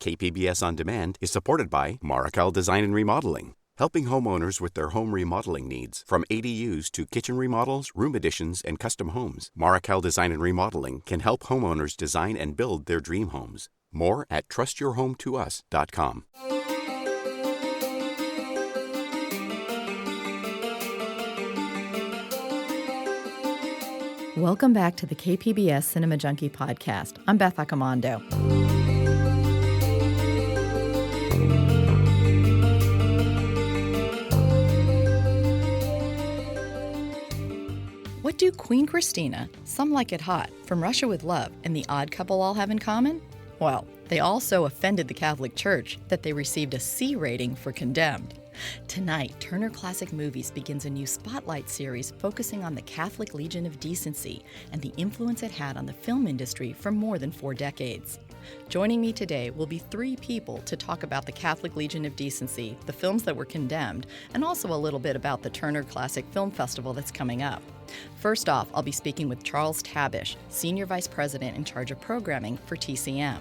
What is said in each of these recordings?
KPBS On Demand is supported by Markel Design and Remodeling, helping homeowners with their home remodeling needs. From ADUs to kitchen remodels, room additions, and custom homes, Markel Design and Remodeling can help homeowners design and build their dream homes. More at trustyourhometous.com. Welcome back to the KPBS Cinema Junkie podcast. I'm Beth Accomando. What do Queen Christina, Some Like It Hot, From Russia with Love, and The Odd Couple all have in common? Well, they all so offended the Catholic Church that they received a C rating for Condemned. Tonight, Turner Classic Movies begins a new spotlight series focusing on the Catholic Legion of Decency and the influence it had on the film industry for more than 4 decades. Joining me today will be 3 people to talk about the Catholic Legion of Decency, the films that were condemned, and also a little bit about the Turner Classic Film Festival that's coming up. First off, I'll be speaking with Charles Tabish, Senior Vice President in charge of programming for TCM.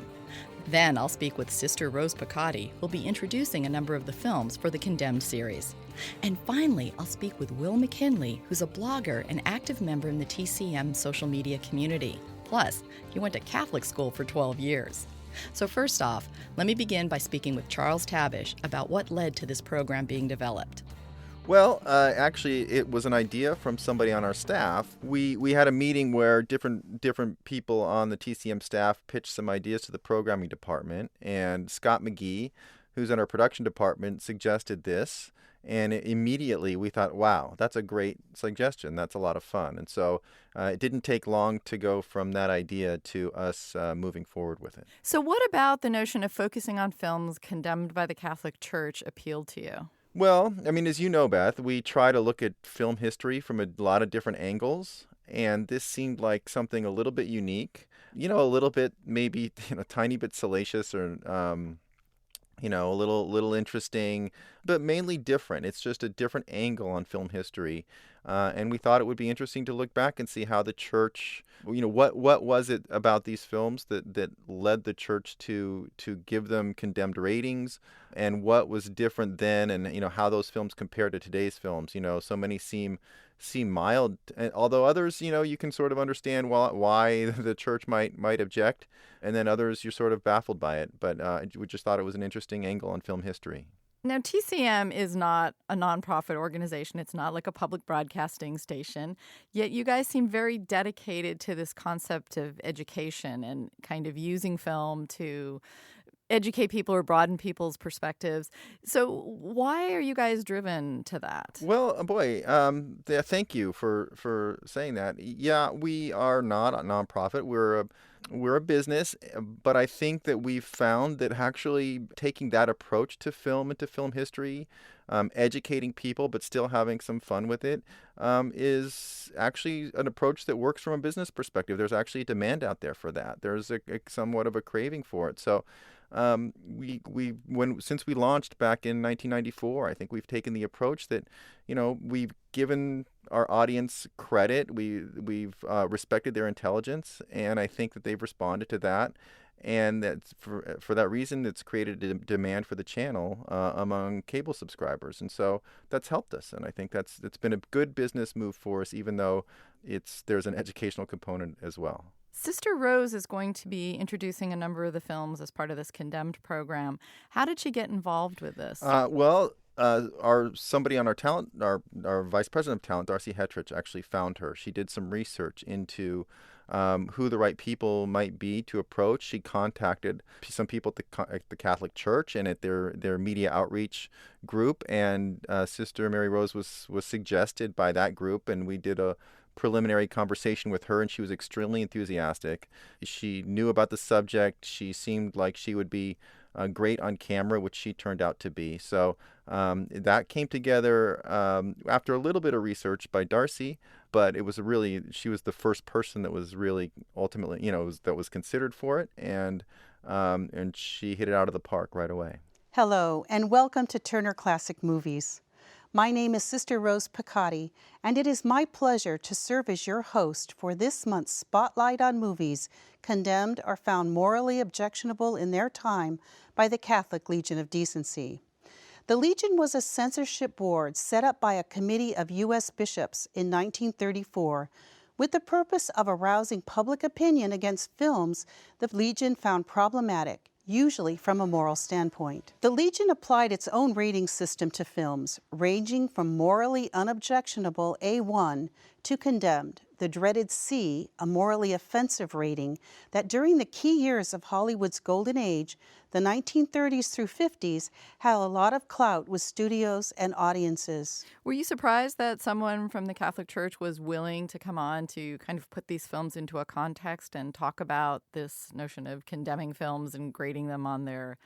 Then I'll speak with Sister Rose Picotti, who'll be introducing a number of the films for the Condemned series. And finally, I'll speak with Will McKinley, who's a blogger and active member in the TCM social media community. Plus, he went to Catholic school for 12 years. So first off, let me begin by speaking with Charles Tabish about what led to this program being developed. Well, actually, it was an idea from somebody on our staff. We had a meeting where different people on the TCM staff pitched some ideas to the programming department, and Scott McGee, who's in our production department, suggested this. And immediately we thought, wow, that's a great suggestion. That's a lot of fun. And so it didn't take long to go from that idea to us moving forward with it. So what about the notion of focusing on films condemned by the Catholic Church appealed to you? Well, I mean, as you know, Beth, we try to look at film history from a lot of different angles, and this seemed like something a little bit unique, a little bit maybe a tiny bit salacious or, a little interesting, but mainly different. It's just a different angle on film history, and we thought it would be interesting to look back and see how the church, what was it about these films that led the church to give them condemned ratings, and what was different then, and how those films compare to today's films. So many seem mild, although others, you can sort of understand why the church might object, and then others you're sort of baffled by it. But we just thought it was an interesting angle on film history. Now, TCM is not a nonprofit organization. It's not like a public broadcasting station. Yet you guys seem very dedicated to this concept of education and kind of using film to educate people or broaden people's perspectives. So why are you guys driven to that? Well, boy, thank you for saying that. Yeah, we are not a nonprofit. We're a business, but I think that we've found that actually taking that approach to film and to film history, educating people but still having some fun with it, is actually an approach that works from a business perspective. There's actually a demand out there for that. There's a somewhat of a craving for it. So since we launched back in 1994, I think we've taken the approach that, we've given our audience credit. We've respected their intelligence, and I think that they've responded to that. And that for that reason, it's created a demand for the channel among cable subscribers, and so that's helped us. And I think it's been a good business move for us, even though there's an educational component as well. Sister Rose is going to be introducing a number of the films as part of this Condemned program. How did she get involved with this? Somebody on our vice president of talent, Darcy Hetrich, actually found her. She did some research into who the right people might be to approach. She contacted some people at the Catholic Church and at their media outreach group, and Sister Mary Rose was suggested by that group, and we did a preliminary conversation with her, and she was extremely enthusiastic. She knew about the subject. She seemed like she would be great on camera, which she turned out to be. So that came together after a little bit of research by Darcy, but she was the first person that was really ultimately, that was considered for it, and she hit it out of the park right away. Hello, and welcome to Turner Classic Movies. My name is Sister Rose Picotti, and it is my pleasure to serve as your host for this month's Spotlight on Movies condemned or found morally objectionable in their time by the Catholic Legion of Decency. The Legion was a censorship board set up by a committee of U.S. bishops in 1934 with the purpose of arousing public opinion against films the Legion found problematic, usually from a moral standpoint. The Legion applied its own rating system to films, ranging from morally unobjectionable A1 to condemned, the dreaded C, a morally offensive rating that during the key years of Hollywood's golden age, the 1930s through 50s, had a lot of clout with studios and audiences. Were you surprised that someone from the Catholic Church was willing to come on to kind of put these films into a context and talk about this notion of condemning films and grading them on their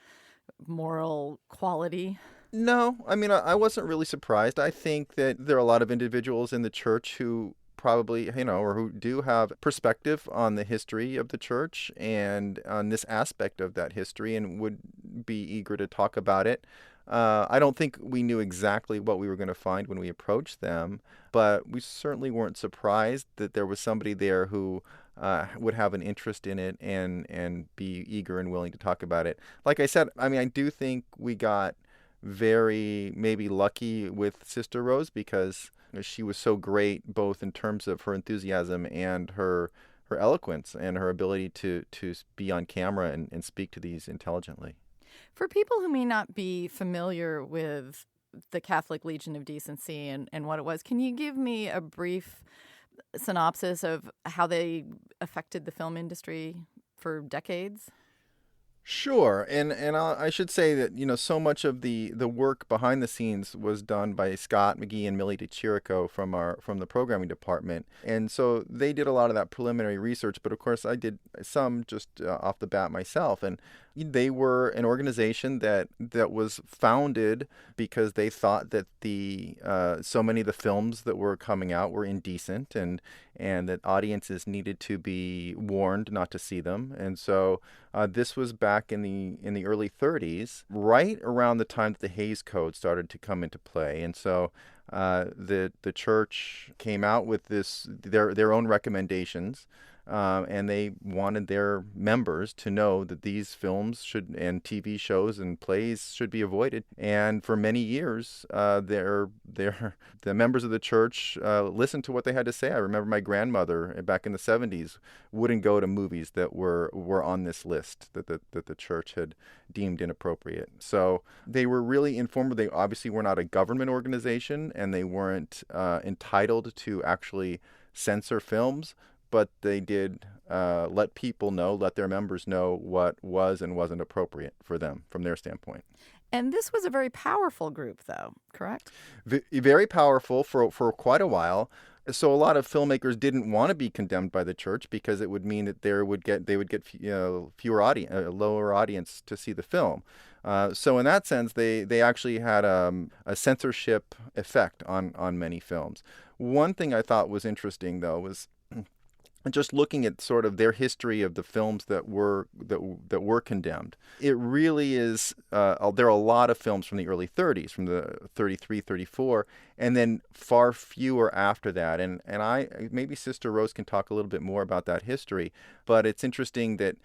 moral quality? No, I mean, I wasn't really surprised. I think that there are a lot of individuals in the church who probably, or who do have perspective on the history of the church and on this aspect of that history and would be eager to talk about it. I don't think we knew exactly what we were going to find when we approached them, but we certainly weren't surprised that there was somebody there who would have an interest in it and be eager and willing to talk about it. Like I said, I mean, I do think we got very maybe lucky with Sister Rose because she was so great both in terms of her enthusiasm and her eloquence and her ability to be on camera and speak to these intelligently. For people who may not be familiar with the Catholic Legion of Decency and what it was, can you give me a brief synopsis of how they affected the film industry for decades? Sure, and I should say that so much of the work behind the scenes was done by Scott McGee and Millie DeChirico from the programming department, and so they did a lot of that preliminary research. But of course, I did some just off the bat myself, and they were an organization that was founded because they thought that so many of the films that were coming out were indecent and that audiences needed to be warned not to see them. And so this was back in the early 30s, right around the time that the Hays Code started to come into play. And so the church came out with their own recommendations. And they wanted their members to know that these films and TV shows and plays should be avoided. And for many years, the members of the church listened to what they had to say. I remember my grandmother back in the 70s wouldn't go to movies that were on this list that the church had deemed inappropriate. So they were really informed. They obviously were not a government organization, and they weren't entitled to actually censor films. But they did let their members know what was and wasn't appropriate for them from their standpoint. And this was a very powerful group, though, correct? Very powerful for quite a while. So a lot of filmmakers didn't want to be condemned by the church because it would mean that they would get fewer audience, lower audience to see the film. So in that sense, they actually had a censorship effect on many films. One thing I thought was interesting, though, was just looking at sort of their history of the films that were condemned. It really is, there are a lot of films from the early 30s, from the 33, 34, and then far fewer after that. And maybe Sister Rose can talk a little bit more about that history, but it's interesting that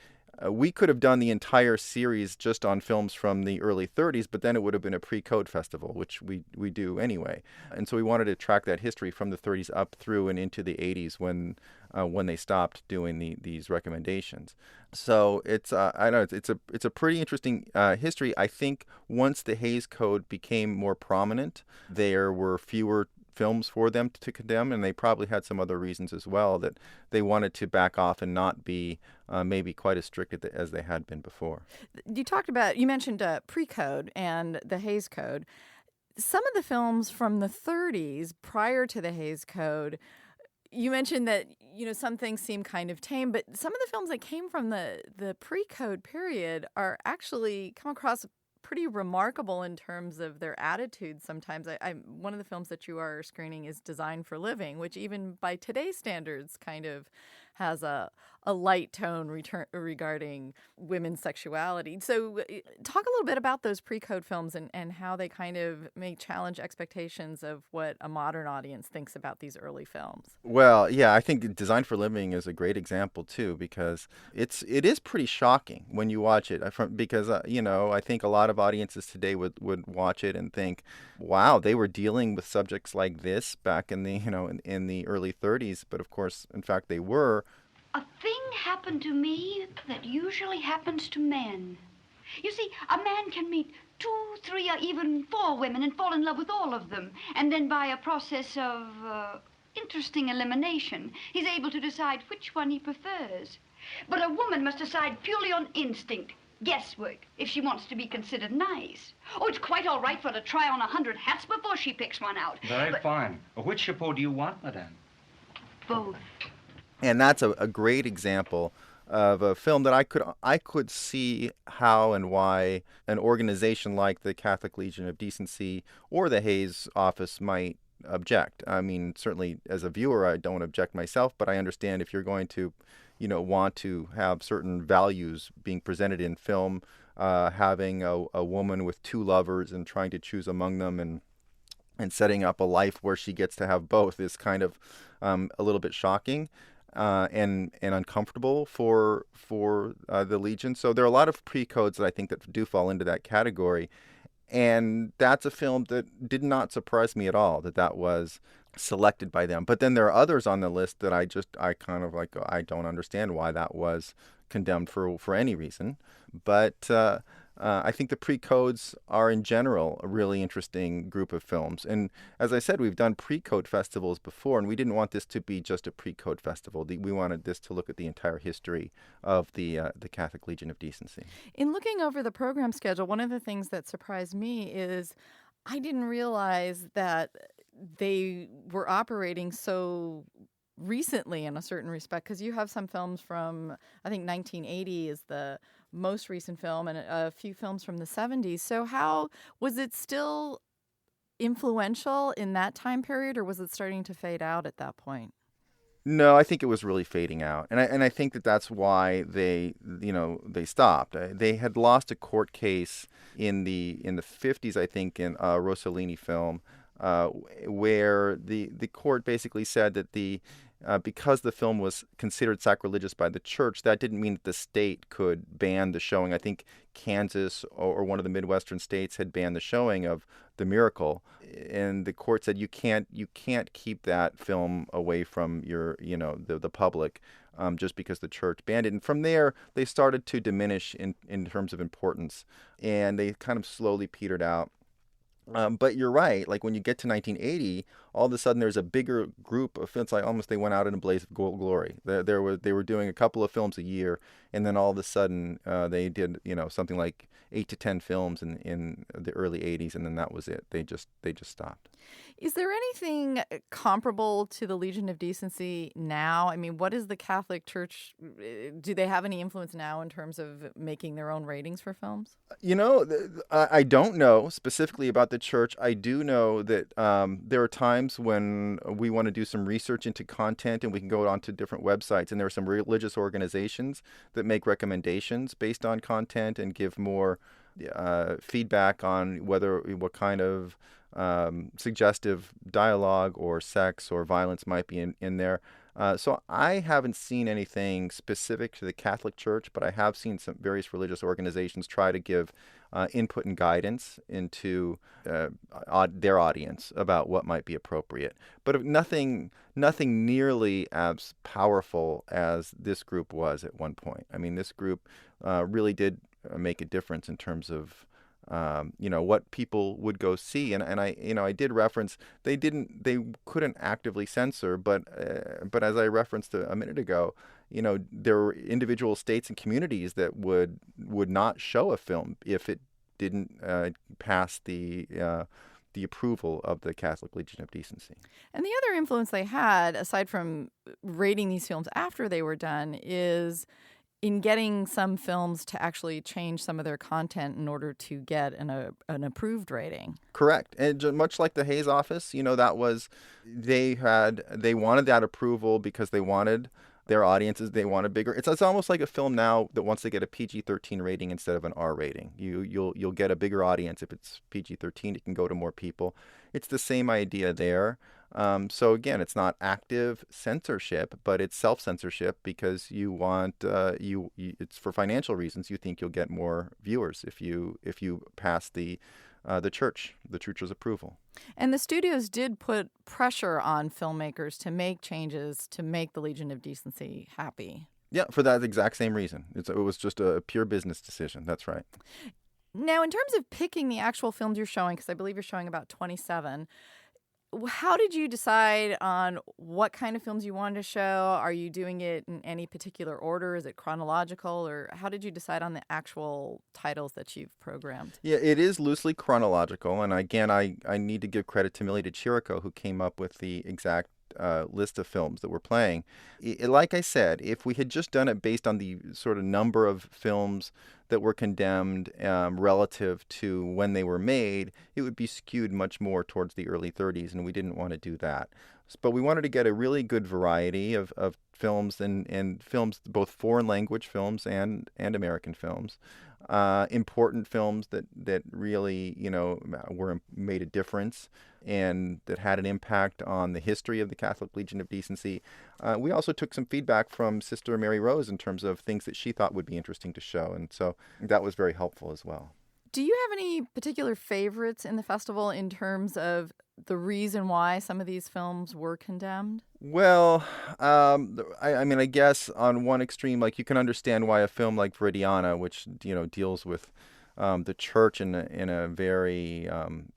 we could have done the entire series just on films from the early 30s, but then it would have been a pre-code festival, which we do anyway. And so we wanted to track that history from the 30s up through and into the 80s when they stopped doing these recommendations. So it's it's a pretty interesting history. I think once the Hays Code became more prominent, there were fewer films for them to condemn, and they probably had some other reasons as well that they wanted to back off and not be maybe quite as strict as they had been before. You mentioned pre-code and the Hays Code. Some of the films from the 30s prior to the Hays Code, you mentioned that some things seem kind of tame, but some of the films that came from the pre-code period are actually come across pretty remarkable in terms of their attitudes sometimes. One of the films that you are screening is Design for Living, which even by today's standards kind of has a light tone regarding women's sexuality. So talk a little bit about those pre-code films and how they kind of may challenge expectations of what a modern audience thinks about these early films. Well, yeah, I think Design for Living is a great example too, because it is pretty shocking when you watch it. Because I think a lot of audiences today would watch it and think, wow, they were dealing with subjects like this back in the in the early 30s. But of course, in fact, they were. A thing happened to me that usually happens to men. You see, a man can meet 2, 3, or even 4 women and fall in love with all of them. And then by a process of interesting elimination, he's able to decide which one he prefers. But a woman must decide purely on instinct, guesswork, if she wants to be considered nice. Oh, it's quite all right for her to try on 100 hats before she picks one out. Very fine. Which chapeau do you want, madame? Both. And that's a great example of a film that I could see how and why an organization like the Catholic Legion of Decency or the Hays office might object. I mean, certainly as a viewer, I don't object myself, but I understand if you're going to, want to have certain values being presented in film, having a woman with 2 lovers and trying to choose among them and setting up a life where she gets to have both is kind of a little bit shocking. And uncomfortable for the Legion. So there are a lot of pre-codes that I think that do fall into that category. And that's a film that did not surprise me at all that was selected by them. But then there are others on the list that I kind of like, I don't understand why that was condemned for any reason. But I think the pre-codes are in general a really interesting group of films. And as I said, we've done pre-code festivals before, and we didn't want this to be just a pre-code festival. We wanted this to look at the entire history of the Catholic Legion of Decency. In looking over the program schedule, one of the things that surprised me is I didn't realize that they were operating so recently in a certain respect, because you have some films from, I think 1980 is the most recent film, and a few films from the 70s. So how was it still influential in that time period, or was it starting to fade out at that point? No, I think it was really fading out, and I think that's why they stopped. They had lost a court case in the 50s, I think, in a Rossellini film, where the court basically said that because the film was considered sacrilegious by the church, that didn't mean that the state could ban the showing. I think Kansas or one of the Midwestern states had banned the showing of The Miracle, and the court said you can't keep that film away from the public just because the church banned it. And from there, they started to diminish in terms of importance, and they kind of slowly petered out. But you're right. Like when you get to 1980, all of a sudden there's a bigger group of films. Like almost they went out in a blaze of glory. They were doing a couple of films a year, and then all of a sudden they did something like 8 to 10 films in the early 80s, and then that was it. They just stopped. Is there anything comparable to the Legion of Decency now? I mean, what is the Catholic Church? Do they have any influence now in terms of making their own ratings for films? I don't know specifically about the church. I do know that there are times when we want to do some research into content, and we can go onto different websites, and there are some religious organizations that make recommendations based on content and give more feedback on what kind of suggestive dialogue or sex or violence might be in there. So I haven't seen anything specific to the Catholic Church, but I have seen some various religious organizations try to give input and guidance into their audience about what might be appropriate. But nothing nearly as powerful as this group was at one point. I mean, this group really did make a difference in terms of what people would go see, and I did reference they couldn't actively censor, but as I referenced a minute ago, there were individual states and communities that would not show a film if it didn't pass the approval of the Catholic Legion of Decency. And the other influence they had, aside from rating these films after they were done, is in getting some films to actually change some of their content in order to get an approved rating. Correct. And much like the Hays office, that was, they wanted that approval because they wanted Their audiences, they want a bigger. It's almost like a film now that wants to get a PG-13 rating instead of an R rating. You'll get a bigger audience if it's PG-13. It can go to more people. It's the same idea there. So again, it's not active censorship, but it's self-censorship because you want it's for financial reasons. You think you'll get more viewers if you pass the church's approval. And the studios did put pressure on filmmakers to make changes to make the Legion of Decency happy. Yeah, for that exact same reason. It was just a pure business decision. That's right. Now, in terms of picking the actual films you're showing, because I believe you're showing about 27, how did you decide on what kind of films you wanted to show? Are you doing it in any particular order? Is it chronological? Or how did you decide on the actual titles that you've programmed? Yeah, it is loosely chronological. And again, I need to give credit to Millie DeChirico, who came up with the exact list of films that we're playing. Like I said, if we had just done it based on the sort of number of films that were condemned relative to when they were made, it would be skewed much more towards the early 30s, and we didn't want to do that. But we wanted to get a really good variety of films and films, both foreign language films and American films. Important films that really, made a difference and that had an impact on the history of the Catholic Legion of Decency. We also took some feedback from Sister Mary Rose in terms of things that she thought would be interesting to show, and so that was very helpful as well. Do you have any particular favorites in the festival in terms of the reason why some of these films were condemned? Well, I guess on one extreme, like you can understand why a film like Viridiana, which deals with the church in a very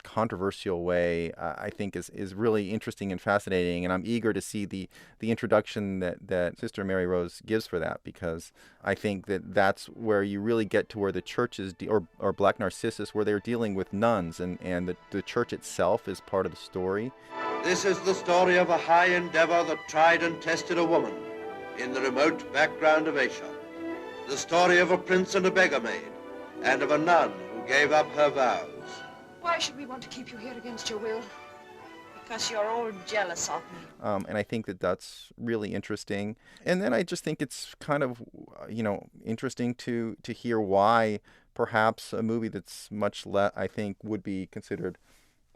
controversial way, I think is really interesting and fascinating, and I'm eager to see the introduction that Sister Mary Rose gives for that, because I think that's where you really get to where the church is, or Black Narcissus, where they're dealing with nuns, and the church itself is part of the story. This is the story of a high endeavor that tried and tested a woman in the remote background of Asia. The story of a prince and a beggar maid, and of a nun who gave up her vows. Why should we want to keep you here against your will? Because you're all jealous of me. And I think that's really interesting. And then I just think it's kind of, interesting to hear why perhaps a movie that's much less, I think, would be considered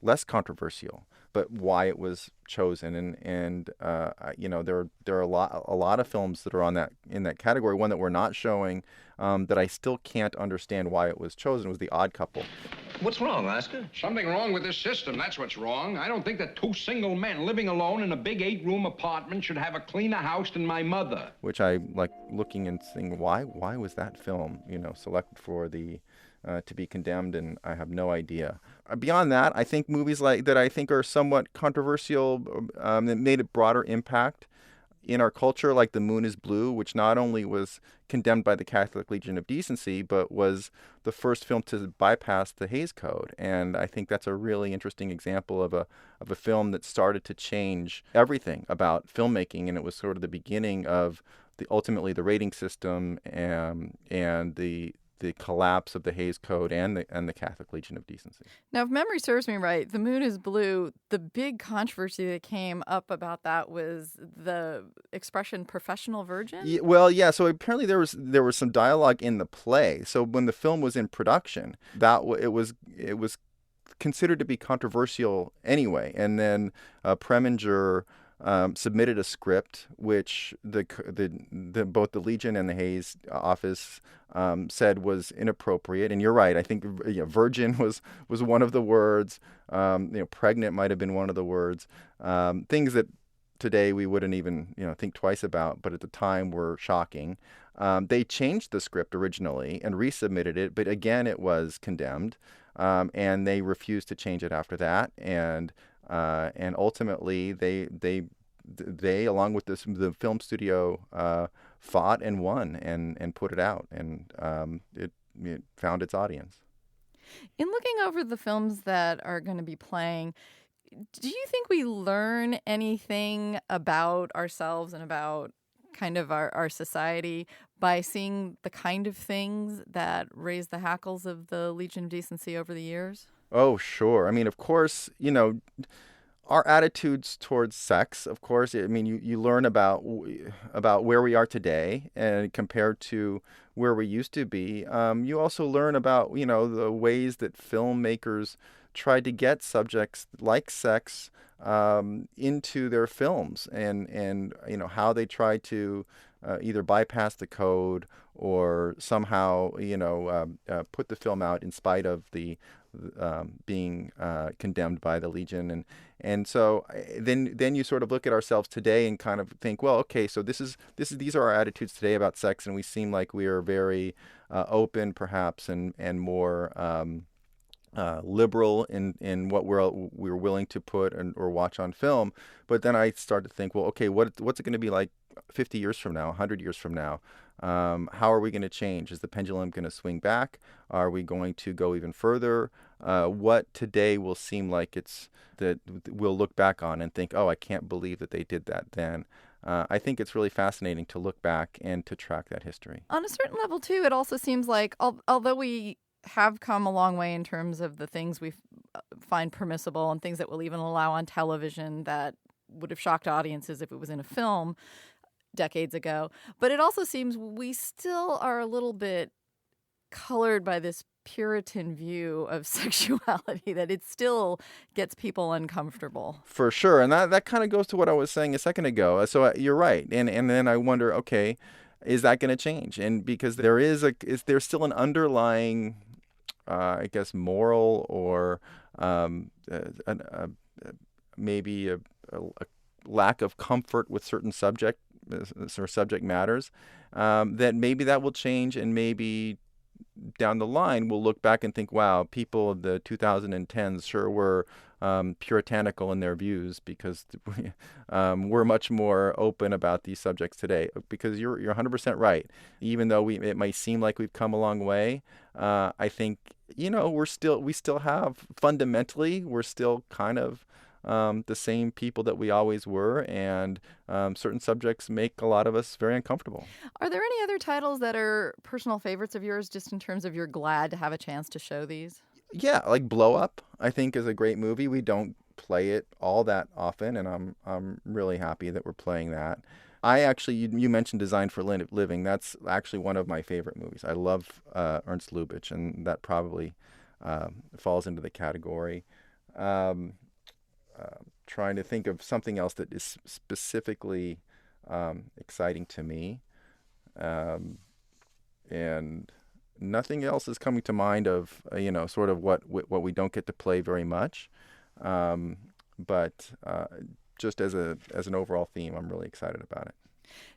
less controversial, but why it was chosen. And there are a lot of films that are in that category. One that we're not showing that I still can't understand why it was chosen was The Odd Couple. What's wrong, Oscar? Something wrong with this system, that's what's wrong. I don't think that two single men living alone in a big 8-room apartment should have a cleaner house than my mother. Which I like looking and saying, why was that film, selected for the to be condemned, and I have no idea. Beyond that, I think movies like that I think are somewhat controversial that made a broader impact in our culture, like The Moon is Blue, which not only was condemned by the Catholic Legion of Decency, but was the first film to bypass the Hays Code. And I think that's a really interesting example of a film that started to change everything about filmmaking, and it was sort of the beginning of ultimately the rating system and the collapse of the Hays Code and the Catholic Legion of Decency. Now, if memory serves me right, The Moon is Blue, the big controversy that came up about that was the expression professional virgin? Yeah, so apparently there was some dialogue in the play. So when the film was in production, it was considered to be controversial anyway. And then Preminger submitted a script which both the Legion and the Hays office said was inappropriate. And you're right. I think virgin was one of the words. Pregnant might have been one of the words. Things that today we wouldn't even think twice about, but at the time were shocking. They changed the script originally and resubmitted it, but again it was condemned, and they refused to change it after that. And ultimately they along with the film studio fought and won and put it out, and it found its audience. In looking over the films that are going to be playing, do you think we learn anything about ourselves and about kind of our society by seeing the kind of things that raise the hackles of the Legion of Decency over the years? Oh, sure. I mean, of course, our attitudes towards sex, of course. I mean, you learn about where we are today and compared to where we used to be. You also learn about, the ways that filmmakers tried to get subjects like sex into their films, and how they tried to either bypass the code or somehow put the film out in spite of the being condemned by the Legion, and so then you sort of look at ourselves today and kind of think, well, okay, so these are our attitudes today about sex, and we seem like we are very open, perhaps, and more liberal in what we're willing to put or watch on film. But then I start to think, well, okay, what's it going to be like 50 years from now, 100 years from now? How are we going to change? Is the pendulum going to swing back? Are we going to go even further? What today will seem like it's that we'll look back on and think, oh, I can't believe that they did that then. I think it's really fascinating to look back and to track that history. On a certain level, too, it also seems like, although we have come a long way in terms of the things we find permissible and things that we'll even allow on television that would have shocked audiences if it was in a film decades ago. But it also seems we still are a little bit colored by this Puritan view of sexuality, that it still gets people uncomfortable. For sure. And that kind of goes to what I was saying a second ago. So you're right. And then I wonder, okay, is that going to change? And because there's still an underlying, I guess, moral or maybe a lack of comfort with certain subject matters, that maybe that will change, and maybe down the line we'll look back and think, wow, people of the 2010s sure were puritanical in their views, because we're much more open about these subjects today. Because you're 100% right. Even though it might seem like we've come a long way, I think we still have, fundamentally, we're still kind of the same people that we always were, and certain subjects make a lot of us very uncomfortable. Are there any other titles that are personal favorites of yours, just in terms of you're glad to have a chance to show these? Yeah, like Blow Up, I think, is a great movie. We don't play it all that often, and I'm really happy that we're playing that. I actually, you mentioned Designed for Living. That's actually one of my favorite movies. I love Ernst Lubitsch, and that probably falls into the category. Trying to think of something else that is specifically exciting to me, and nothing else is coming to mind of sort of what we don't get to play very much, but just as an overall theme, I'm really excited about it.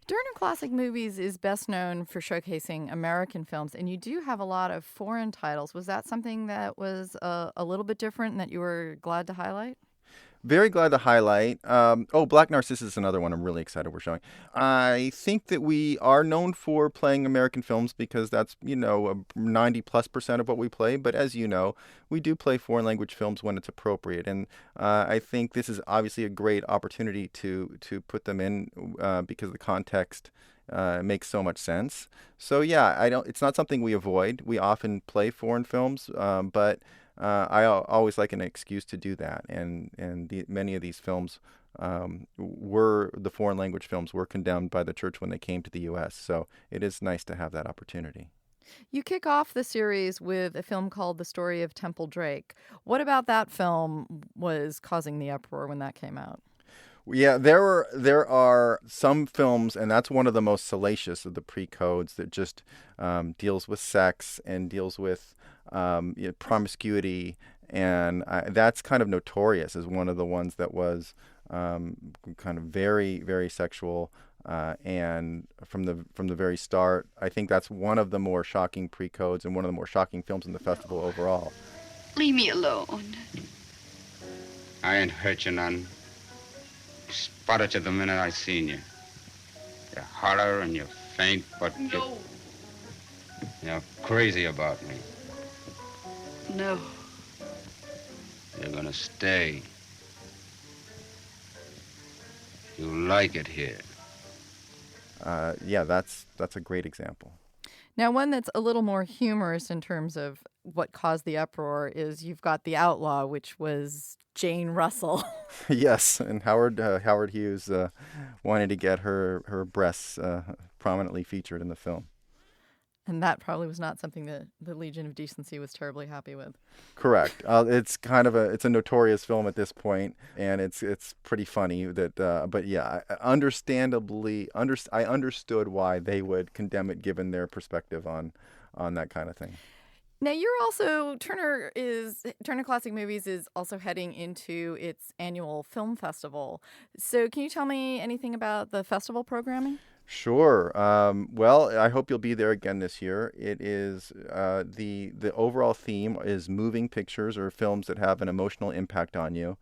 Turner Classic Movies is best known for showcasing American films, and you do have a lot of foreign titles. Was that something that was a little bit different and that you were glad to highlight? Very glad to highlight. Black Narcissus is another one I'm really excited we're showing. I think that we are known for playing American films because that's, 90+% of what we play. But as you know, we do play foreign language films when it's appropriate. And I think this is obviously a great opportunity to put them in because the context makes so much sense. So yeah, it's not something we avoid. We often play foreign films, but I always like an excuse to do that, and many of these films the foreign language films were condemned by the church when they came to the U.S., so it is nice to have that opportunity. You kick off the series with a film called The Story of Temple Drake. What about that film was causing the uproar when that came out? Yeah, there are some films, and that's one of the most salacious of the pre-codes, that just deals with sex and deals with promiscuity, and that's kind of notorious as one of the ones that was kind of very, very sexual, and from the very start, I think that's one of the more shocking pre-codes and one of the more shocking films in the festival overall. Leave me alone. I ain't hurt you none. Spotted you the minute I seen you. You holler and you faint, but no. You're crazy about me. No. You're gonna stay. You like it here. Yeah, that's a great example. Now, one that's a little more humorous in terms of what caused the uproar is you've got The Outlaw, which was Jane Russell. Yes, and Howard Hughes wanted to get her breasts prominently featured in the film. And that probably was not something that the Legion of Decency was terribly happy with. Correct. It's kind of a notorious film at this point, and it's pretty funny that. But yeah, I understood why they would condemn it given their perspective on that kind of thing. Now, Turner Classic Movies is also heading into its annual film festival. So can you tell me anything about the festival programming? Sure. Well, I hope you'll be there again this year. It is the overall theme is moving pictures or films that have an emotional impact on you.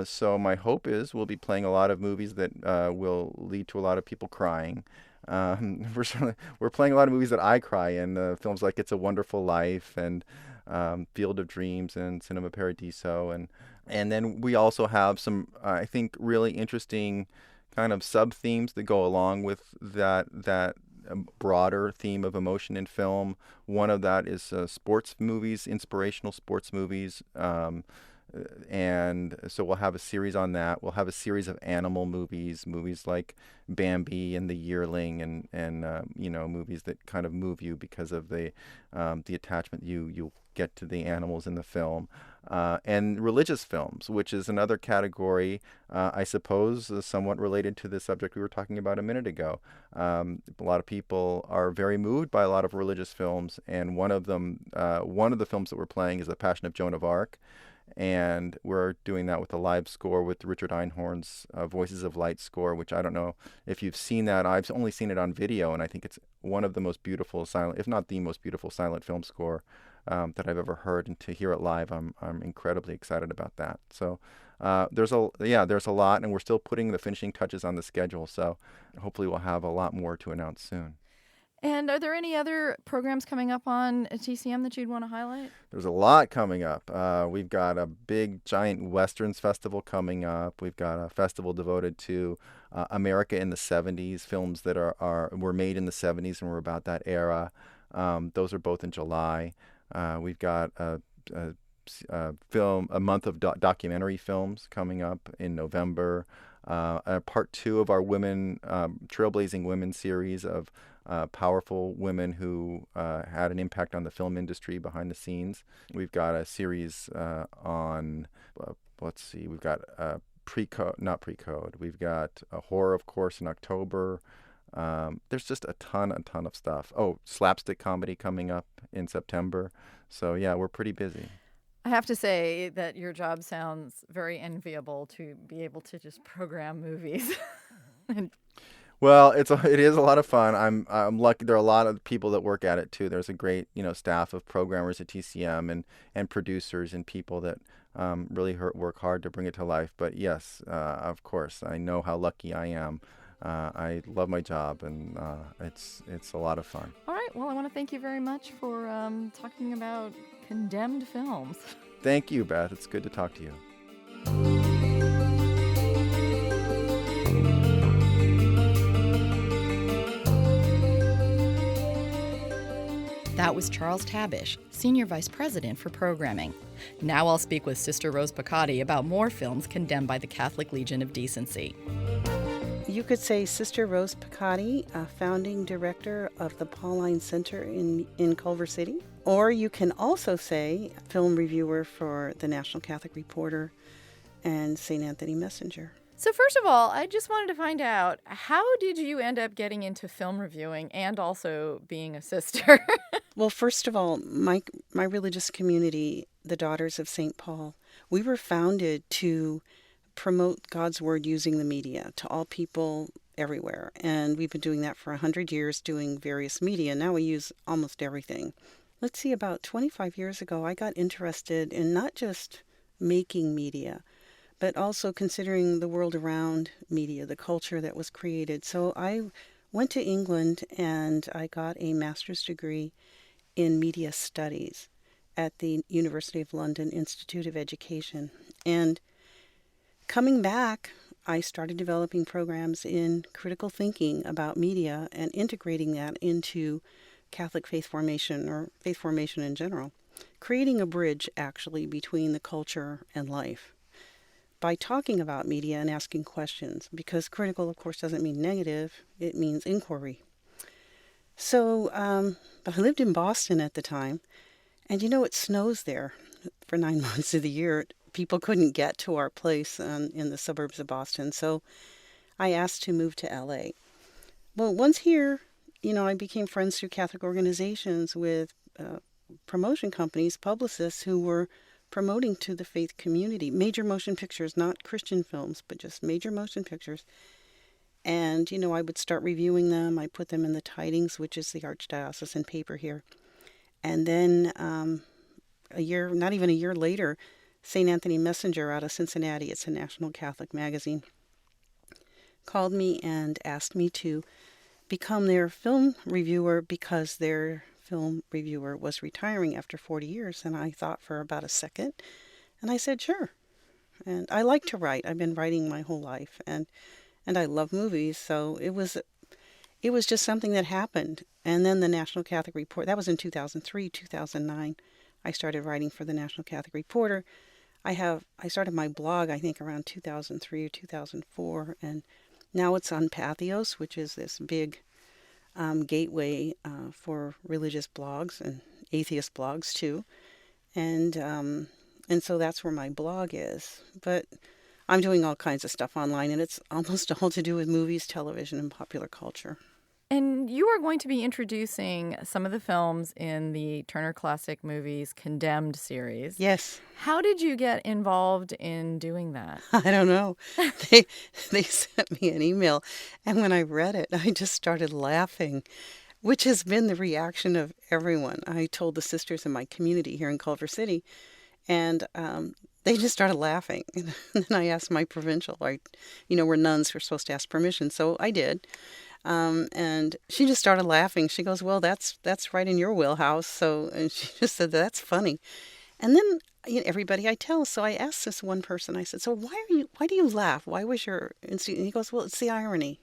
So my hope is we'll be playing a lot of movies that will lead to a lot of people crying. We're playing a lot of movies that I cry in, films like It's a Wonderful Life and Field of Dreams and Cinema Paradiso, and then we also have some I think really interesting kind of sub-themes that go along with that broader theme of emotion in film. One of that is sports movies, inspirational sports movies. And so we'll have a series on that. We'll have a series of animal movies like Bambi and The Yearling, and movies that kind of move you because of the attachment you get to the animals in the film. And religious films, which is another category, I suppose, somewhat related to the subject we were talking about a minute ago. A lot of people are very moved by a lot of religious films, and one of the films that we're playing is The Passion of Joan of Arc. And we're doing that with a live score with Richard Einhorn's Voices of Light score, which I don't know if you've seen that. I've only seen it on video, and I think it's one of the most beautiful silent, if not the most beautiful silent film score that I've ever heard. And to hear it live, I'm incredibly excited about that. So there's a lot, and we're still putting the finishing touches on the schedule. So hopefully we'll have a lot more to announce soon. And are there any other programs coming up on TCM that you'd want to highlight? There's a lot coming up. We've got a big, giant Westerns festival coming up. We've got a festival devoted to America in the 70s, films that were made in the 70s and were about that era. Those are both in July. We've got a month of documentary films coming up in November. Part 2 of our Trailblazing Women series of powerful women who had an impact on the film industry behind the scenes. We've got a series on, we've got not Pre-Code. We've got a horror, of course, in October. There's just a ton of stuff. Oh, slapstick comedy coming up in September. So yeah, we're pretty busy. I have to say that your job sounds very enviable, to be able to just program movies. Well, it is a lot of fun. I'm lucky. There are a lot of people that work at it too. There's a great staff of programmers at TCM and producers and people that really work hard to bring it to life. But yes, of course, I know how lucky I am. I love my job, and it's a lot of fun. All right. Well, I want to thank you very much for talking about condemned films. Thank you, Beth. It's good to talk to you. That was Charles Tabish, Senior Vice President for Programming. Now I'll speak with Sister Rose Picotti about more films condemned by the Catholic Legion of Decency. You could say Sister Rose Picotti, founding director of the Pauline Center in Culver City. Or you can also say film reviewer for the National Catholic Reporter and St. Anthony Messenger. So first of all, I just wanted to find out, how did you end up getting into film reviewing and also being a sister? Well, first of all, my religious community, the Daughters of St. Paul, we were founded to promote God's Word using the media to all people everywhere. And we've been doing that for 100 years, doing various media. Now we use almost everything. Let's see, about 25 years ago, I got interested in not just making media, but also considering the world around media, the culture that was created. So I went to England and I got a master's degree in media studies at the University of London Institute of Education. And coming back, I started developing programs in critical thinking about media and integrating that into Catholic faith formation, or faith formation in general. creating a bridge, actually, between the culture and life by talking about media and asking questions, because critical, of course, doesn't mean negative. It means inquiry. So I lived in Boston at the time, and it snows there for 9 months of the year. People couldn't get to our place in the suburbs of Boston, so I asked to move to LA. Well, once here, I became friends through Catholic organizations with promotion companies, publicists who were promoting to the faith community, major motion pictures, not Christian films, but just major motion pictures. And, I would start reviewing them. I put them in the Tidings, which is the archdiocesan paper here. And then not even a year later, St. Anthony Messenger out of Cincinnati, it's a national Catholic magazine, called me and asked me to become their film reviewer because their film reviewer was retiring after 40 years. And I thought for about a second, and I said, sure. And I like to write. I've been writing my whole life, and I love movies, so it was just something that happened. And then the National Catholic Reporter, that was in 2003, 2009, I started writing for the National Catholic Reporter. I started my blog, I think, around 2003 or 2004, and now it's on Pathos, which is this big gateway for religious blogs and atheist blogs too, and so that's where my blog is. But I'm doing all kinds of stuff online, and it's almost all to do with movies, television, and popular culture. And you are going to be introducing some of the films in the Turner Classic Movies Condemned series. Yes. How did you get involved in doing that? I don't know. They sent me an email, and when I read it, I just started laughing, which has been the reaction of everyone. I told the sisters in my community here in Culver City, and they just started laughing. And then I asked my provincial, we're nuns, we're supposed to ask permission, so I did. And she just started laughing. She goes, well, that's right in your wheelhouse. So, and she just said, that's funny. And then, everybody I tell. So I asked this one person, I said, so why do you laugh? Why was your instinct? And he goes, well, it's the irony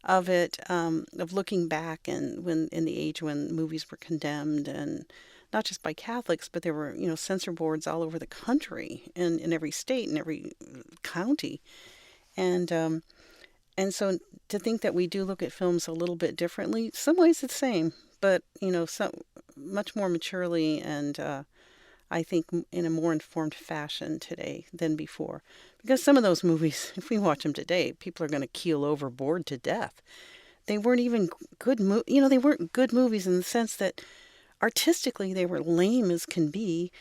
of it, of looking back and when in the age when movies were condemned, and not just by Catholics, but there were, censor boards all over the country and in every state and every county. And so to think that we do look at films a little bit differently, some ways it's the same, but, so much more maturely and I think in a more informed fashion today than before. Because some of those movies, if we watch them today, people are going to keel overboard to death. They weren't even good they weren't good movies in the sense that artistically they were lame as can be,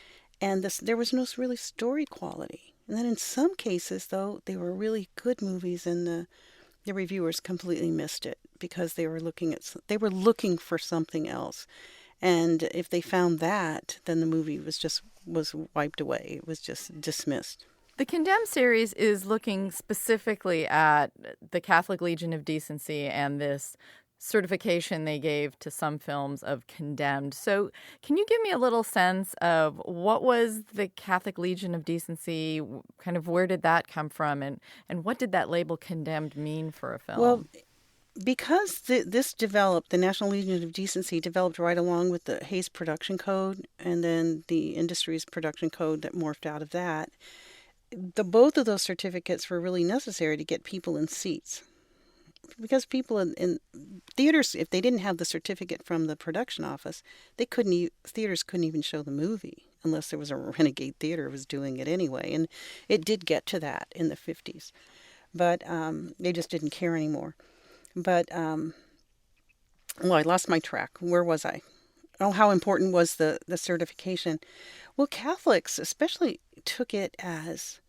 and there was no really story quality. And then in some cases, though, they were really good movies, and the reviewers completely missed it because they were looking for something else. And if they found that, then the movie was wiped away. It was just dismissed. The Condemned series is looking specifically at the Catholic Legion of Decency and this certification they gave to some films of condemned. So can you give me a little sense of what was the Catholic Legion of Decency, kind of where did that come from, and what did that label condemned mean for a film? Well, because this developed, the National Legion of Decency developed right along with the Hays Production Code and then the industry's production code that morphed out of that, both of those certificates were really necessary to get people in seats. Because people in theaters, if they didn't have the certificate from the production office, theaters couldn't even show the movie unless there was a renegade theater that was doing it anyway. And it did get to that in the 50s. But they just didn't care anymore. But, I lost my track. Where was I? Oh, how important was the certification? Well, Catholics especially took it as,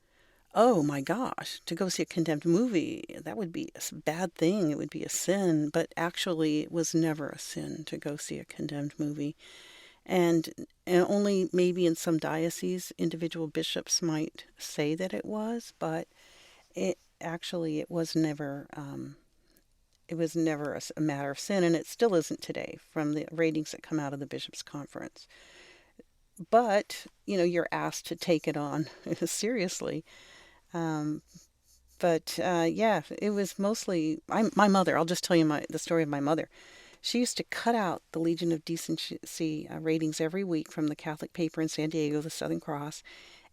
oh my gosh, to go see a condemned movie, that would be a bad thing. It would be a sin. But actually, it was never a sin to go see a condemned movie. And only maybe in some dioceses, individual bishops might say that it was, but it was never... It was never a matter of sin, and it still isn't today from the ratings that come out of the Bishops' Conference. But, you're asked to take it on seriously. It was mostly... my mother, I'll just tell you the story of my mother. she used to cut out the Legion of Decency ratings every week from the Catholic paper in San Diego, the Southern Cross,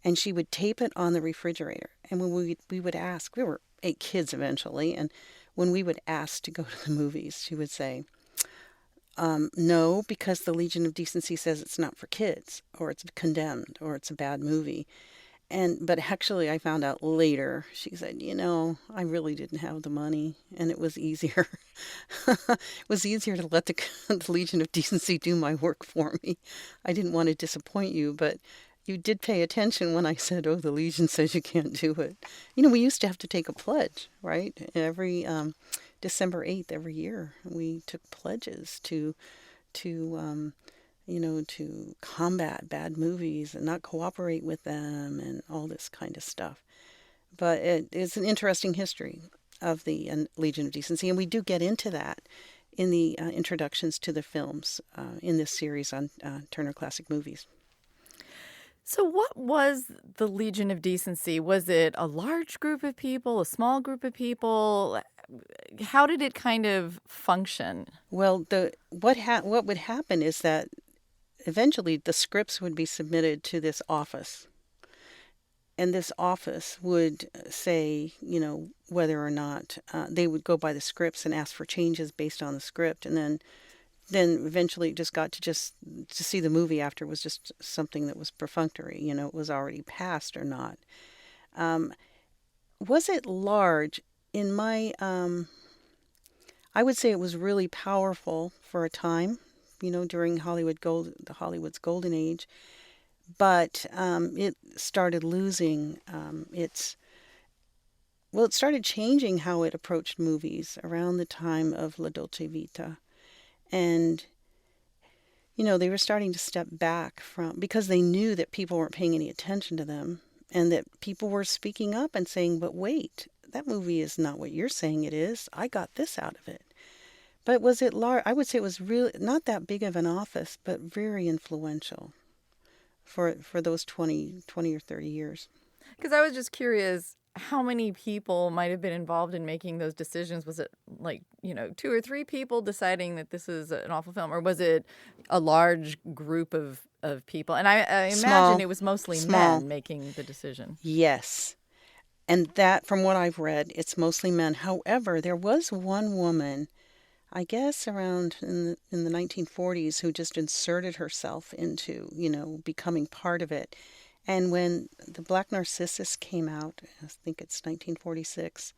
and she would tape it on the refrigerator. And when we would ask, we were 8 kids eventually, and when we would ask to go to the movies, she would say, no, because the Legion of Decency says it's not for kids, or it's condemned, or it's a bad movie. But actually, I found out later, she said, I really didn't have the money, and it was easier. It was easier to let the Legion of Decency do my work for me. I didn't want to disappoint you, but you did pay attention when I said, oh, the Legion says you can't do it. We used to have to take a pledge, right? Every December 8th every year, we took pledges to combat bad movies and not cooperate with them and all this kind of stuff. But it's an interesting history of the Legion of Decency, and we do get into that in the introductions to the films in this series on Turner Classic Movies. So what was the Legion of Decency? Was it a large group of people, a small group of people? How did it kind of function? Well, what would happen is that eventually the scripts would be submitted to this office. And this office would say, whether or not they would go by the scripts and ask for changes based on the script. And then eventually it just got to see the movie after was just something that was perfunctory, it was already passed or not. Was it large? In my, I would say it was really powerful for a time, during the Hollywood's golden age. But it started losing it started changing how it approached movies around the time of La Dolce Vita. And, they were starting to step back because they knew that people weren't paying any attention to them and that people were speaking up and saying, but wait, that movie is not what you're saying it is. I got this out of it. But was it large? I would say it was really not that big of an office, but very influential for those 20 or 30 years. Because I was just curious how many people might have been involved in making those decisions. Was it 2 or 3 people deciding that this is an awful film, or was it a large group of people? And I imagine it was mostly men making the decision. Yes. And that, from what I've read, it's mostly men. However, there was one woman, I guess around in the 1940s, who just inserted herself into, becoming part of it. And when the Black Narcissus came out, I think it's 1946,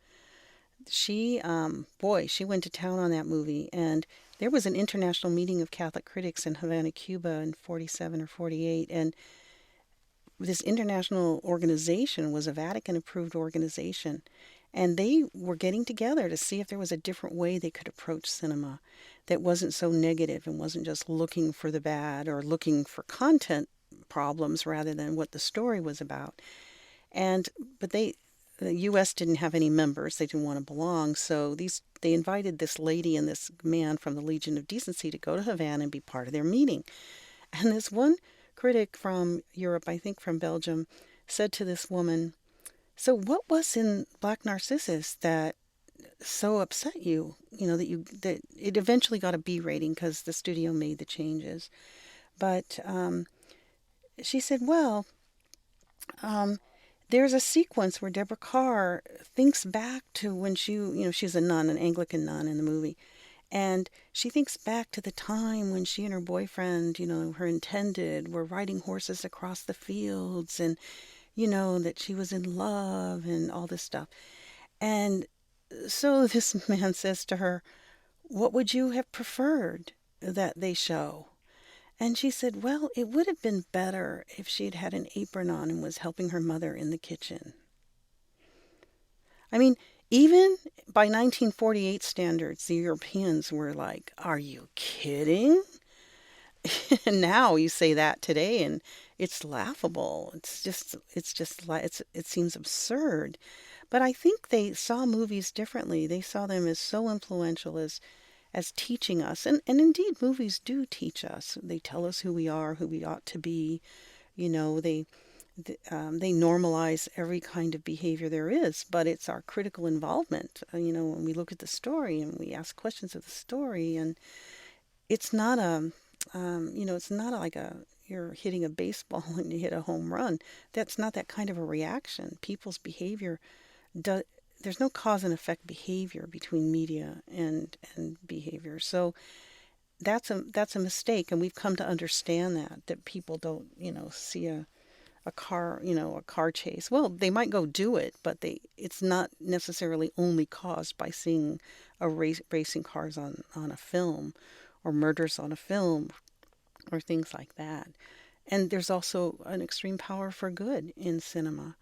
she went to town on that movie. And there was an international meeting of Catholic critics in Havana, Cuba in 47 or 48. And this international organization was a Vatican-approved organization. And they were getting together to see if there was a different way they could approach cinema that wasn't so negative and wasn't just looking for the bad or looking for content problems rather than what the story was about. But the U.S. didn't have any members. They didn't want to belong. So they invited this lady and this man from the Legion of Decency to go to Havana and be part of their meeting. And this one critic from Europe, I think from Belgium, said to this woman, so what was in Black Narcissus that so upset you, that it eventually got a B rating because the studio made the changes. But she said, well, there's a sequence where Deborah Kerr thinks back to when she's a nun, an Anglican nun in the movie. And she thinks back to the time when she and her boyfriend, her intended, were riding horses across the fields and, that she was in love and all this stuff. And so this man says to her, what would you have preferred that they show? And she said, well, it would have been better if she'd had an apron on and was helping her mother in the kitchen. I mean, even by 1948 standards, the Europeans were like, are you kidding? And now you say that today and it's laughable. It seems absurd. But I think they saw movies differently. They saw them as so influential as teaching us. And indeed, movies do teach us. They tell us who we are, who we ought to be. They normalize every kind of behavior there is. But it's our critical involvement, when we look at the story and we ask questions of the story. And it's not it's not like you're hitting a baseball and you hit a home run. That's not that kind of a reaction. People's behavior does. There's no cause and effect behavior between media and behavior. So that's a mistake, and we've come to understand that people don't see a car chase. Well, they might go do it, but it's not necessarily only caused by seeing racing cars on a film, or murders on a film, or things like that. And there's also an extreme power for good in cinema.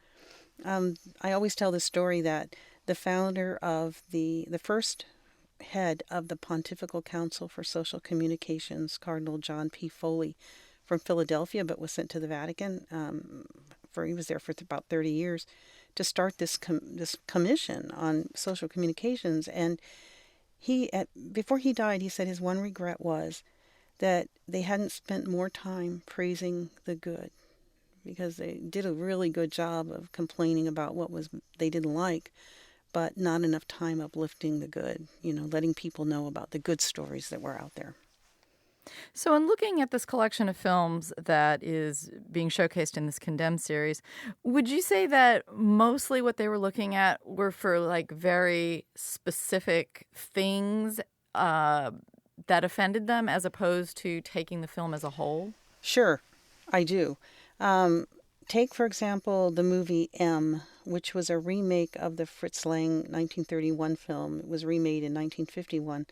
I always tell the story that the founder of the first head of the Pontifical Council for Social Communications, Cardinal John P. Foley, from Philadelphia, but was sent to the Vatican. He was there for about 30 years to start this commission on social communications. And before he died, he said his one regret was that they hadn't spent more time praising the good, because they did a really good job of complaining about what they didn't like, but not enough time uplifting the good, letting people know about the good stories that were out there. So in looking at this collection of films that is being showcased in this Condemned series, would you say that mostly what they were looking at were for like very specific things that offended them, as opposed to taking the film as a whole? Sure, I do. Take, for example, the movie M, which was a remake of the Fritz Lang 1931 film. It was remade in 1951.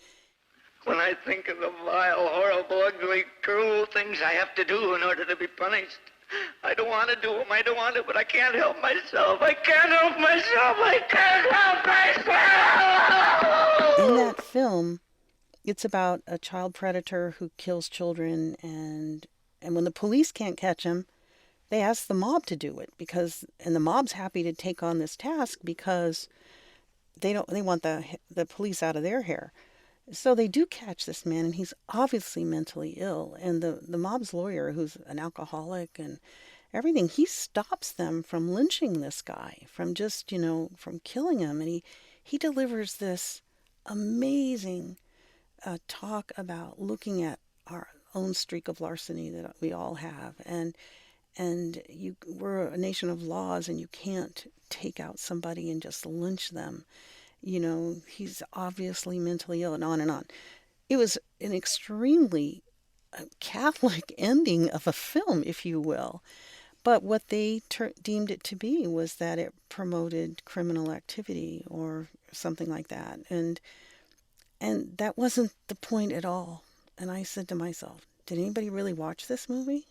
When I think of the vile, horrible, ugly, cruel things I have to do in order to be punished, I don't want to do them. I don't want to, but I can't help myself. I can't help myself. I can't help myself. In that film, it's about a child predator who kills children, and when the police can't catch him, they ask the mob to do it, and the mob's happy to take on this task because they want the police out of their hair. So they do catch this man, and he's obviously mentally ill. And the mob's lawyer, who's an alcoholic and everything, he stops them from lynching this guy, from just, from killing him. And he delivers this amazing talk about looking at our own streak of larceny that we all have. And we're a nation of laws, and you can't take out somebody and just lynch them. He's obviously mentally ill, and on and on. It was an extremely Catholic ending of a film, if you will. But what they deemed it to be was that it promoted criminal activity or something like that. And that wasn't the point at all. And I said to myself, did anybody really watch this movie?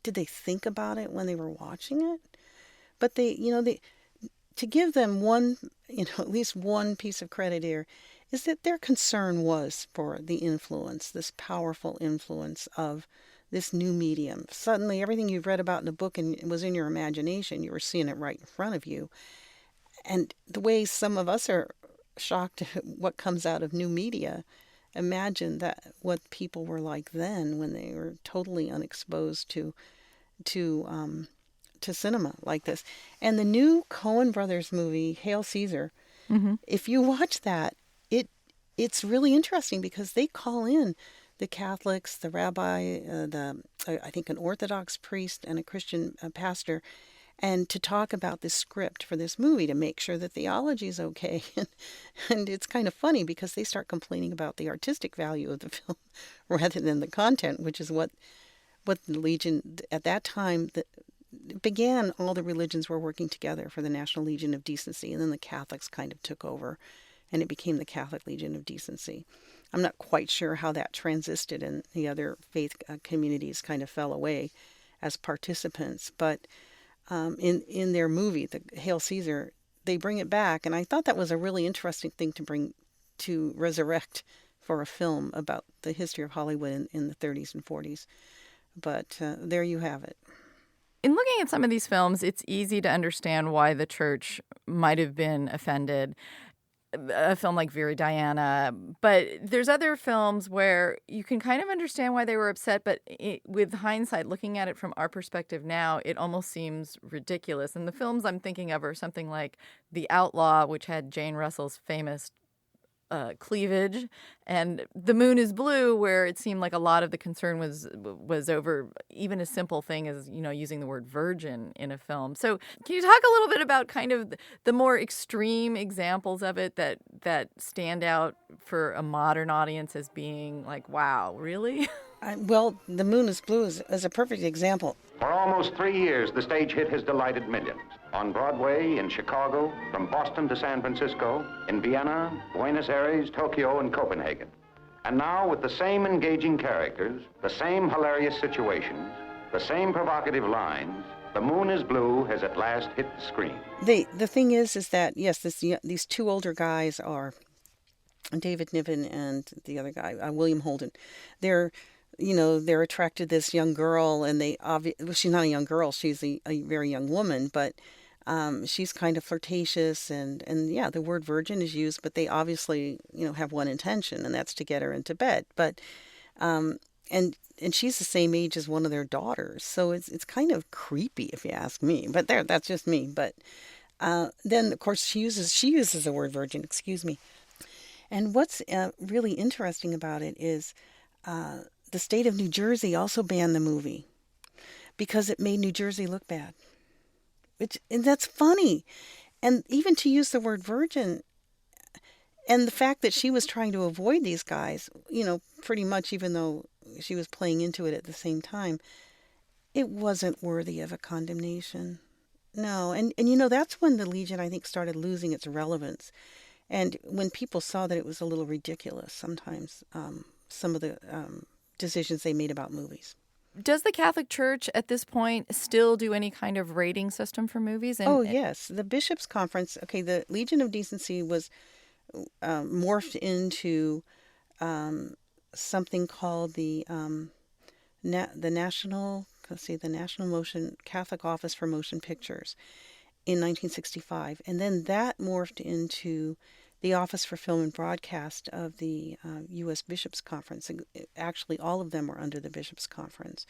Did they think about it when they were watching it? But to give them at least one piece of credit here, is that their concern was for the influence, this powerful influence of this new medium. Suddenly, everything you've read about in a book and was in your imagination, you were seeing it right in front of you. And the way some of us are shocked at what comes out of new media, imagine that what people were like then when they were totally unexposed to cinema like this. And the new Coen Brothers movie, Hail Caesar, if you watch that, it's really interesting because they call in the Catholics, the rabbi, I think an Orthodox priest and a Christian pastor, and to talk about the script for this movie to make sure that theology is okay. And it's kind of funny because they start complaining about the artistic value of the film rather than the content, which is what the Legion at that time began. All the religions were working together for the National Legion of Decency, and then the Catholics kind of took over, and it became the Catholic Legion of Decency. I'm not quite sure how that transisted, and the other faith communities kind of fell away as participants. But in their movie, the Hail Caesar, they bring it back, and I thought that was a really interesting thing to resurrect for a film about the history of Hollywood in the 30s and 40s. But there you have it. In looking at some of these films, it's easy to understand why the church might have been offended. A film like Vera Diana, but there's other films where you can kind of understand why they were upset, but with hindsight, looking at it from our perspective now, it almost seems ridiculous. And the films I'm thinking of are something like The Outlaw, which had Jane Russell's famous cleavage, and The Moon is Blue, where it seemed like a lot of the concern was over even a simple thing as, using the word virgin in a film. So can you talk a little bit about kind of the more extreme examples of it that stand out for a modern audience as being like, wow, really? Well, The Moon is Blue is a perfect example. For almost 3 years, the stage hit has delighted millions. On Broadway, in Chicago, from Boston to San Francisco, in Vienna, Buenos Aires, Tokyo, and Copenhagen. And now, with the same engaging characters, the same hilarious situations, the same provocative lines, The Moon is Blue has at last hit the screen. The thing is that, yes, these two older guys are David Niven and the other guy, William Holden. They're attracted to this young girl, and she's not a young girl, she's a very young woman, but she's kind of flirtatious, and yeah, the word virgin is used, but they obviously, have one intention, and that's to get her into bed. But, and she's the same age as one of their daughters, so it's kind of creepy if you ask me, but that's just me. But then, of course, she uses the word virgin, excuse me. And what's really interesting about it is the state of New Jersey also banned the movie because it made New Jersey look bad. And that's funny. And even to use the word virgin, and the fact that she was trying to avoid these guys, pretty much, even though she was playing into it at the same time, it wasn't worthy of a condemnation. No. And that's when the Legion, I think, started losing its relevance. And when people saw that it was a little ridiculous sometimes, some of the decisions they made about movies. Does the Catholic Church at this point still do any kind of rating system for movies? Yes. The Bishops' Conference, the Legion of Decency was morphed into something called the National Catholic Office for Motion Pictures in 1965. And then that morphed into the Office for Film and Broadcast of the U.S. Bishops' Conference. Actually, all of them were under the Bishops' Conference.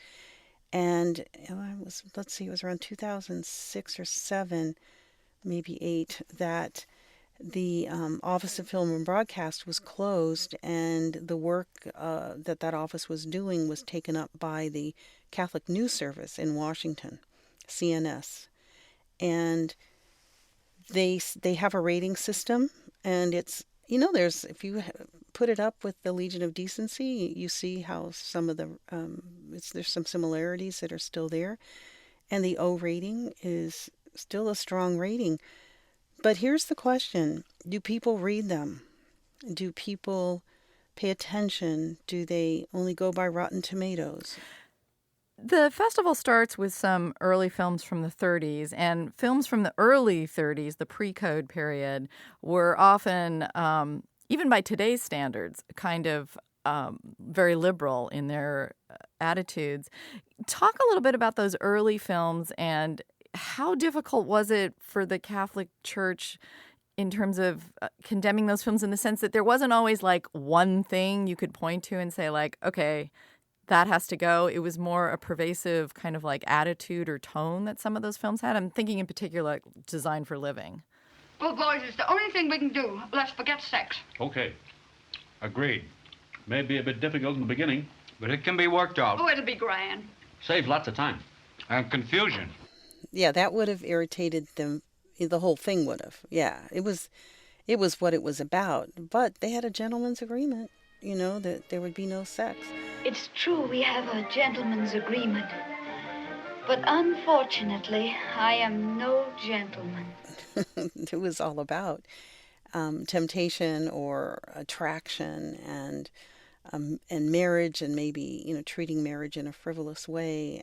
And it was around 2006 or 7, maybe 8, that the Office of Film and Broadcast was closed, and the work that office was doing was taken up by the Catholic News Service in Washington, CNS. And they have a rating system, and it's, there's, if you put it up with the Legion of Decency, you see how some of the, there's some similarities that are still there. And the O rating is still a strong rating. But here's the question. Do people read them? Do people pay attention? Do they only go by Rotten Tomatoes? The festival starts with some early films from the 30s, and films from the early 30s, the pre-code period, were often, even by today's standards, kind of very liberal in their attitudes. Talk a little bit about those early films, and how difficult was it for the Catholic Church in terms of condemning those films, in the sense that there wasn't always like one thing you could point to and say like, okay, that has to go. It was more a pervasive kind of like attitude or tone that some of those films had. I'm thinking in particular like Designed for Living. Well, boys, it's the only thing we can do. Let's forget sex. Okay. Agreed. May be a bit difficult in the beginning, But it can be worked out. Oh, it'll be grand. Save lots of time. And confusion. Yeah, that would have irritated them. The whole thing would have. Yeah, it was what it was about. But they had a gentleman's agreement, that there would be no sex. It's true we have a gentleman's agreement. But unfortunately, I am no gentleman. It was all about temptation or attraction and marriage, and maybe, treating marriage in a frivolous way.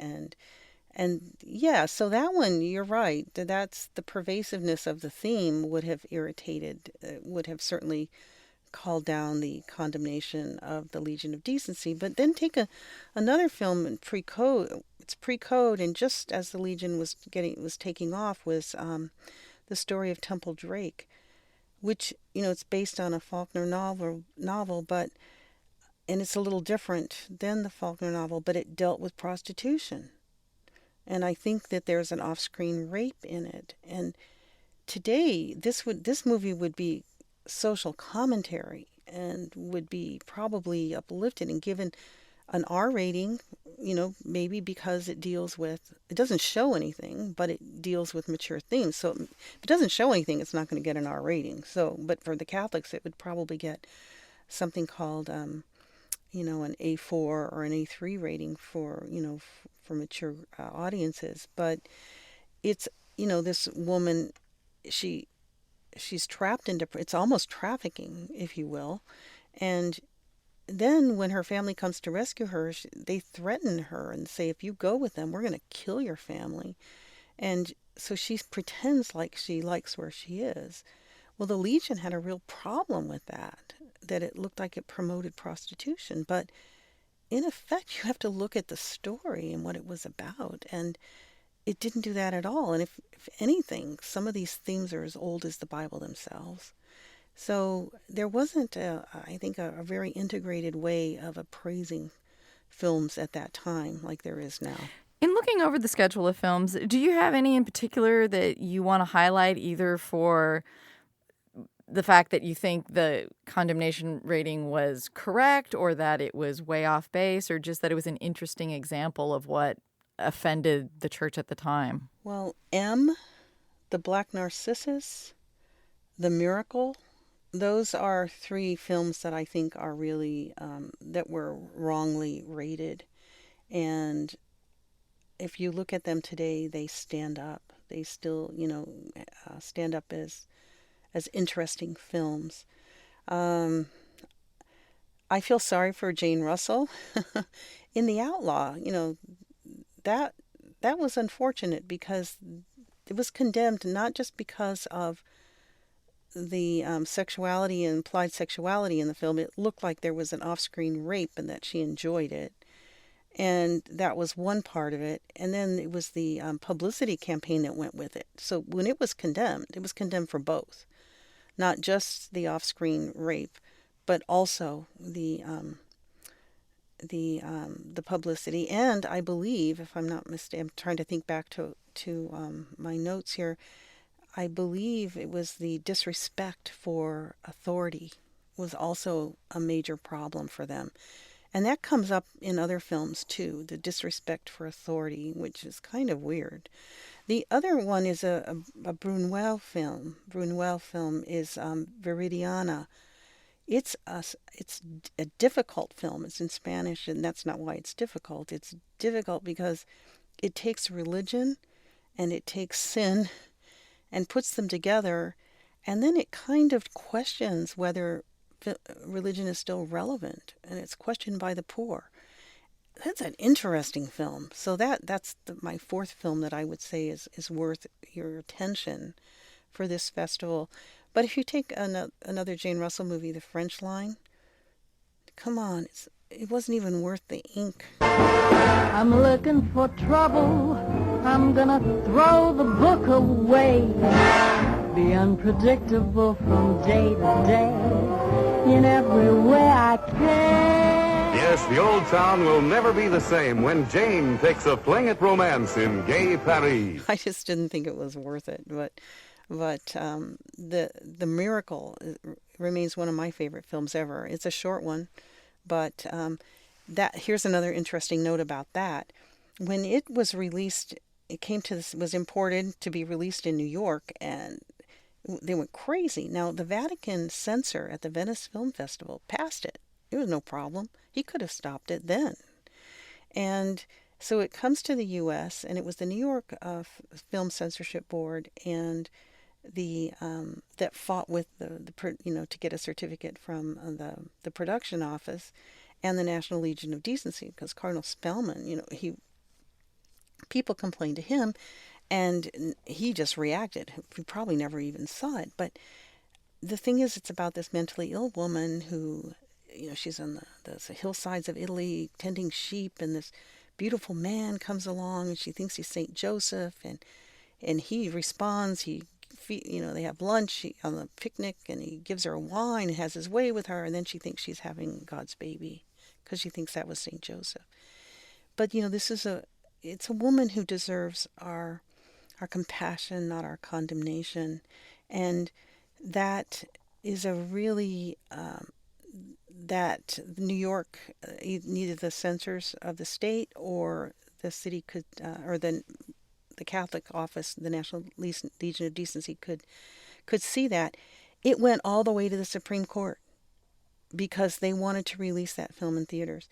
And yeah, so that one, you're right. That's the pervasiveness of the theme would have irritated, would have certainly called down the condemnation of the Legion of Decency. But then take another film in pre-code. It's pre-code, and just as the Legion was taking off, was the story of Temple Drake, which it's based on a Faulkner novel, but and it's a little different than the Faulkner novel, but it dealt with prostitution. And I think that there's an off-screen rape in it. And today, this movie would be social commentary and would be probably uplifted and given an R rating, maybe because it doesn't show anything, but it deals with mature themes. So if it doesn't show anything, it's not going to get an R rating. So, but for the Catholics, it would probably get something called, an A4 or an A3 rating for mature audiences. But it's, this woman, she's trapped into, it's almost trafficking, if you will. And then when her family comes to rescue her, they threaten her and say, if you go with them, we're going to kill your family. And so she pretends like she likes where she is. Well, the Legion had a real problem with that it looked like it promoted prostitution. But in effect, you have to look at the story and what it was about. And it didn't do that at all. And if anything, some of these themes are as old as the Bible themselves. So there wasn't, I think, a very integrated way of appraising films at that time like there is now. In looking over the schedule of films, do you have any in particular that you want to highlight, either for the fact that you think the condemnation rating was correct or that it was way off base, or just that it was an interesting example of what offended the church at the time? Well, M, The Black Narcissus, The Miracle, those are three films that I think are really, that were wrongly rated. And if you look at them today, they stand up. They still, stand up as interesting films. I feel sorry for Jane Russell. In The Outlaw, that was unfortunate because it was condemned not just because of the sexuality and implied sexuality in the film. It looked like there was an off-screen rape and that she enjoyed it. And that was one part of it. And then it was the publicity campaign that went with it. So when it was condemned for both. Not just the off-screen rape, but also the publicity. And I believe, if I'm not mistaken, I'm trying to think back to my notes here, I believe it was the disrespect for authority was also a major problem for them. And that comes up in other films too, the disrespect for authority, which is kind of weird. The other one is a Buñuel film. Buñuel film is Viridiana. It's a difficult film. It's in Spanish, and that's not why it's difficult. It's difficult because it takes religion and it takes sin and puts them together, and then it kind of questions whether religion is still relevant, and it's questioned by the poor. That's an interesting film. So that's my fourth film that I would say is worth your attention for this festival. But if you take another Jane Russell movie, The French Line, come on, it wasn't even worth the ink. I'm looking for trouble. I'm gonna throw the book away. Be unpredictable from day to day in every way I can. Yes, the old town will never be the same when Jane takes a fling at romance in gay Paris. I just didn't think it was worth it, but the Miracle remains one of my favorite films ever. It's a short one, but here's another interesting note about that. When it was released, was imported to be released in New York, and they went crazy. Now, the Vatican censor at the Venice Film Festival passed it. It was no problem. He could have stopped it then. And so it comes to the U.S., and it was the New York Film Censorship Board and that fought with to get a certificate from the production office and the National Legion of Decency, because Cardinal Spellman, people complained to him, and he just reacted. He probably never even saw it. But the thing is, it's about this mentally ill woman who, she's on the hillsides of Italy tending sheep, and this beautiful man comes along, and she thinks he's St. Joseph, and he responds. They have lunch on the picnic, and he gives her a wine and has his way with her, and then she thinks she's having God's baby because she thinks that was St. Joseph. But, it's a woman who deserves our compassion, not our condemnation. And that is a really that New York, neither the censors of the state or the city could, or the Catholic office, the National Legion of Decency could see that. It went all the way to the Supreme Court because they wanted to release that film in theaters.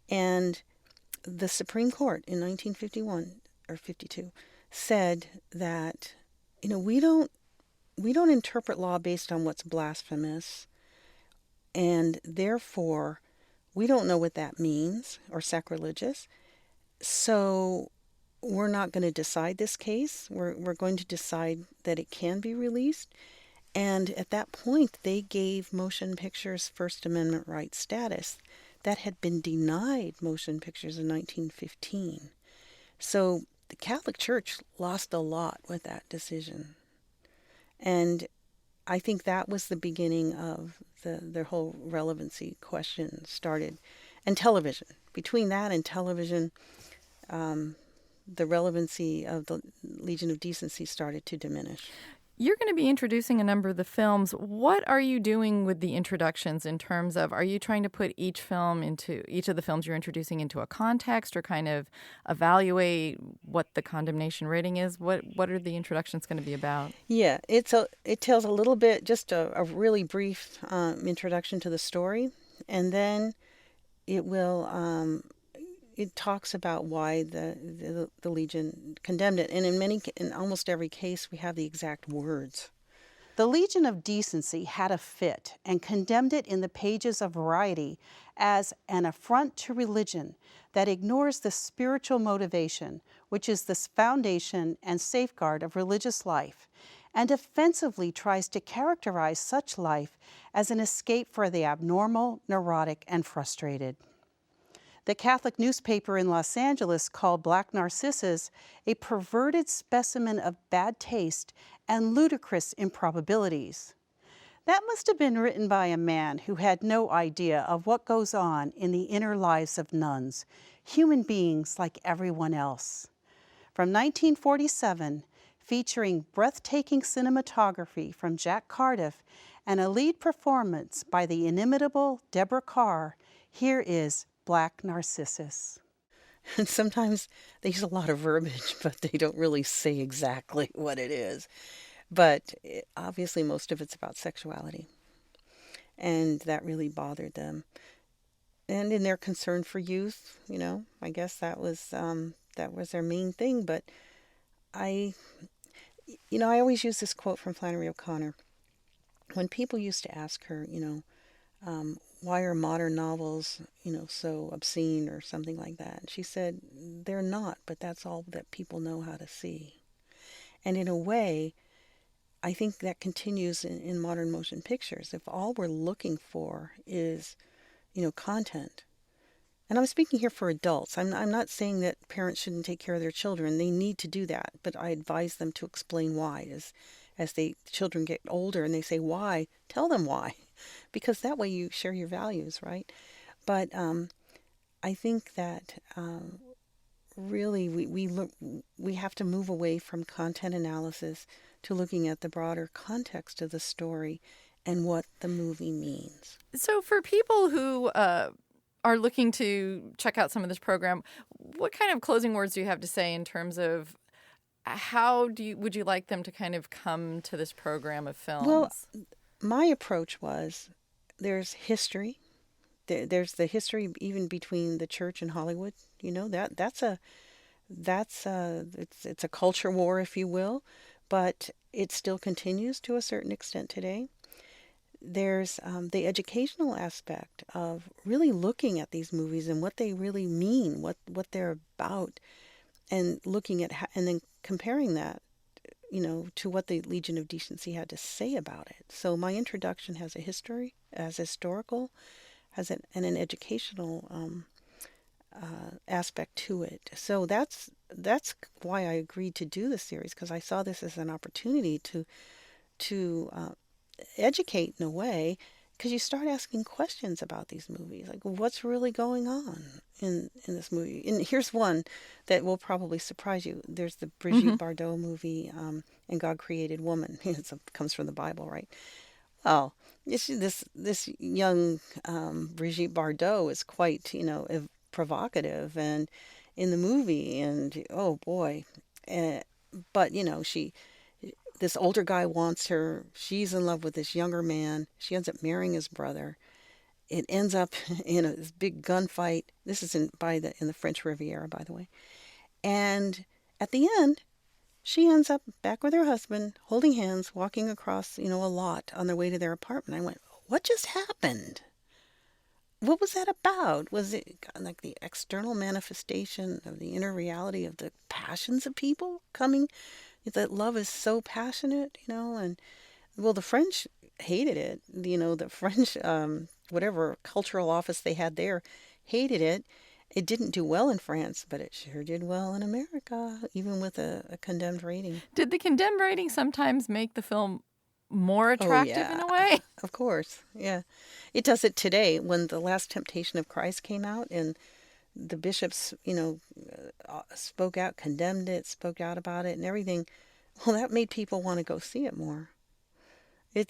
And the Supreme Court in 1951 or 52 said that, we don't interpret law based on what's blasphemous, and therefore we don't know what that means, or sacrilegious. So we're not going to decide this case. We're going to decide that it can be released. And at that point, they gave motion pictures First Amendment right status that had been denied motion pictures in 1915. So the Catholic Church lost a lot with that decision. And I think that was the beginning of the whole relevancy question started. And television. Between that and television, the relevancy of the Legion of Decency started to diminish. You're going to be introducing a number of the films. What are you doing with the introductions in terms of, are you trying to put each of the films you're introducing into a context, or kind of evaluate what the condemnation rating is? What are the introductions going to be about? Yeah, it tells a little bit, just a really brief introduction to the story, and then it will it talks about why the Legion condemned it. And in almost every case, we have the exact words. The Legion of Decency had a fit and condemned it in the pages of Variety as an affront to religion that ignores the spiritual motivation, which is the foundation and safeguard of religious life, and offensively tries to characterize such life as an escape for the abnormal, neurotic, and frustrated. The Catholic newspaper in Los Angeles called Black Narcissus a perverted specimen of bad taste and ludicrous improbabilities. That must have been written by a man who had no idea of what goes on in the inner lives of nuns, human beings like everyone else. From 1947, featuring breathtaking cinematography from Jack Cardiff and a lead performance by the inimitable Deborah Carr, here is Black Narcissus. And sometimes they use a lot of verbiage, but they don't really say exactly what it is. But obviously most of it's about sexuality. And that really bothered them. And in their concern for youth, I guess that was their main thing. But I always use this quote from Flannery O'Connor. When people used to ask her, why are modern novels, so obscene or something like that? And she said, they're not, but that's all that people know how to see. And in a way, I think that continues in modern motion pictures. If all we're looking for is, content. And I'm speaking here for adults. I'm not saying that parents shouldn't take care of their children. They need to do that, but I advise them to explain why. As children get older and they say why, tell them why. Because that way you share your values, right? But I think that really we have to move away from content analysis to looking at the broader context of the story and what the movie means. So for people who are looking to check out some of this program, what kind of closing words do you have to say in terms of how would you like them to kind of come to this program of films? Well, my approach was there's history. There's the history even between the church and Hollywood. It's a culture war, if you will, but it still continues to a certain extent today. There's the educational aspect of really looking at these movies and what they really mean, what they're about, and looking at and then comparing that, to what the Legion of Decency had to say about it. So my introduction has a history, as historical, and an educational aspect to it. So that's why I agreed to do the series, because I saw this as an opportunity to educate in a way, because you start asking questions about these movies, like what's really going on in this movie. And here's one that will probably surprise you. There's the Brigitte Bardot movie, And God Created Woman. It comes from the Bible, right? Oh, this young Brigitte Bardot is quite, provocative and in the movie, and oh boy, uh, but this older guy wants her. She's in love with this younger man. She ends up marrying his brother. It ends up in this big gunfight. This is in the French Riviera, by the way. And at the end, she ends up back with her husband, holding hands, walking across, a lot on their way to their apartment. I went, what just happened? What was that about? Was it like the external manifestation of the inner reality of the passions of people coming? That love is so passionate, and well, the French hated it. The French, whatever cultural office they had there, hated it. It didn't do well in France, but it sure did well in America, even with a condemned rating. Did the condemned rating sometimes make the film more attractive in a way? Of course, yeah. It does it today. When The Last Temptation of Christ came out and the bishops, spoke out, condemned it, spoke out about it and everything, well, that made people want to go see it more. We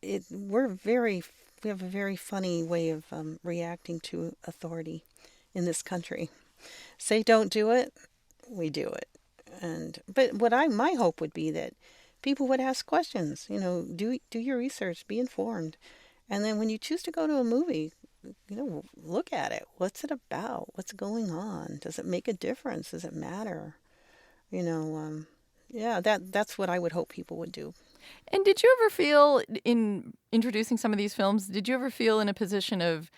have a very funny way of reacting to authority in this country. Say don't do it, we do it. But my hope would be that people would ask questions, do your research, be informed. And then when you choose to go to a movie, look at it. What's it about? What's going on? Does it make a difference? Does it matter? Yeah, that's what I would hope people would do. And did you ever feel, in introducing some of these films, did you ever feel in a position of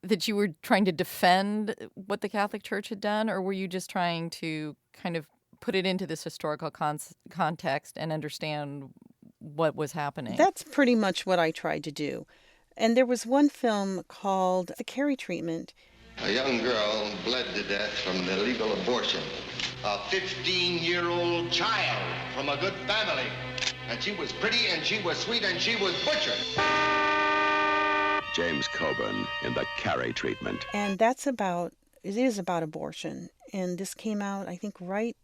that you were trying to defend what the Catholic Church had done, or were you just trying to kind of put it into this historical context and understand what was happening? That's pretty much what I tried to do. And there was one film called The Carey Treatment. A young girl bled to death from an illegal abortion. A 15-year-old child from a good family. And she was pretty, and she was sweet, and she was butchered. James Coburn in The Carey Treatment. And it is about abortion. And this came out, I think, right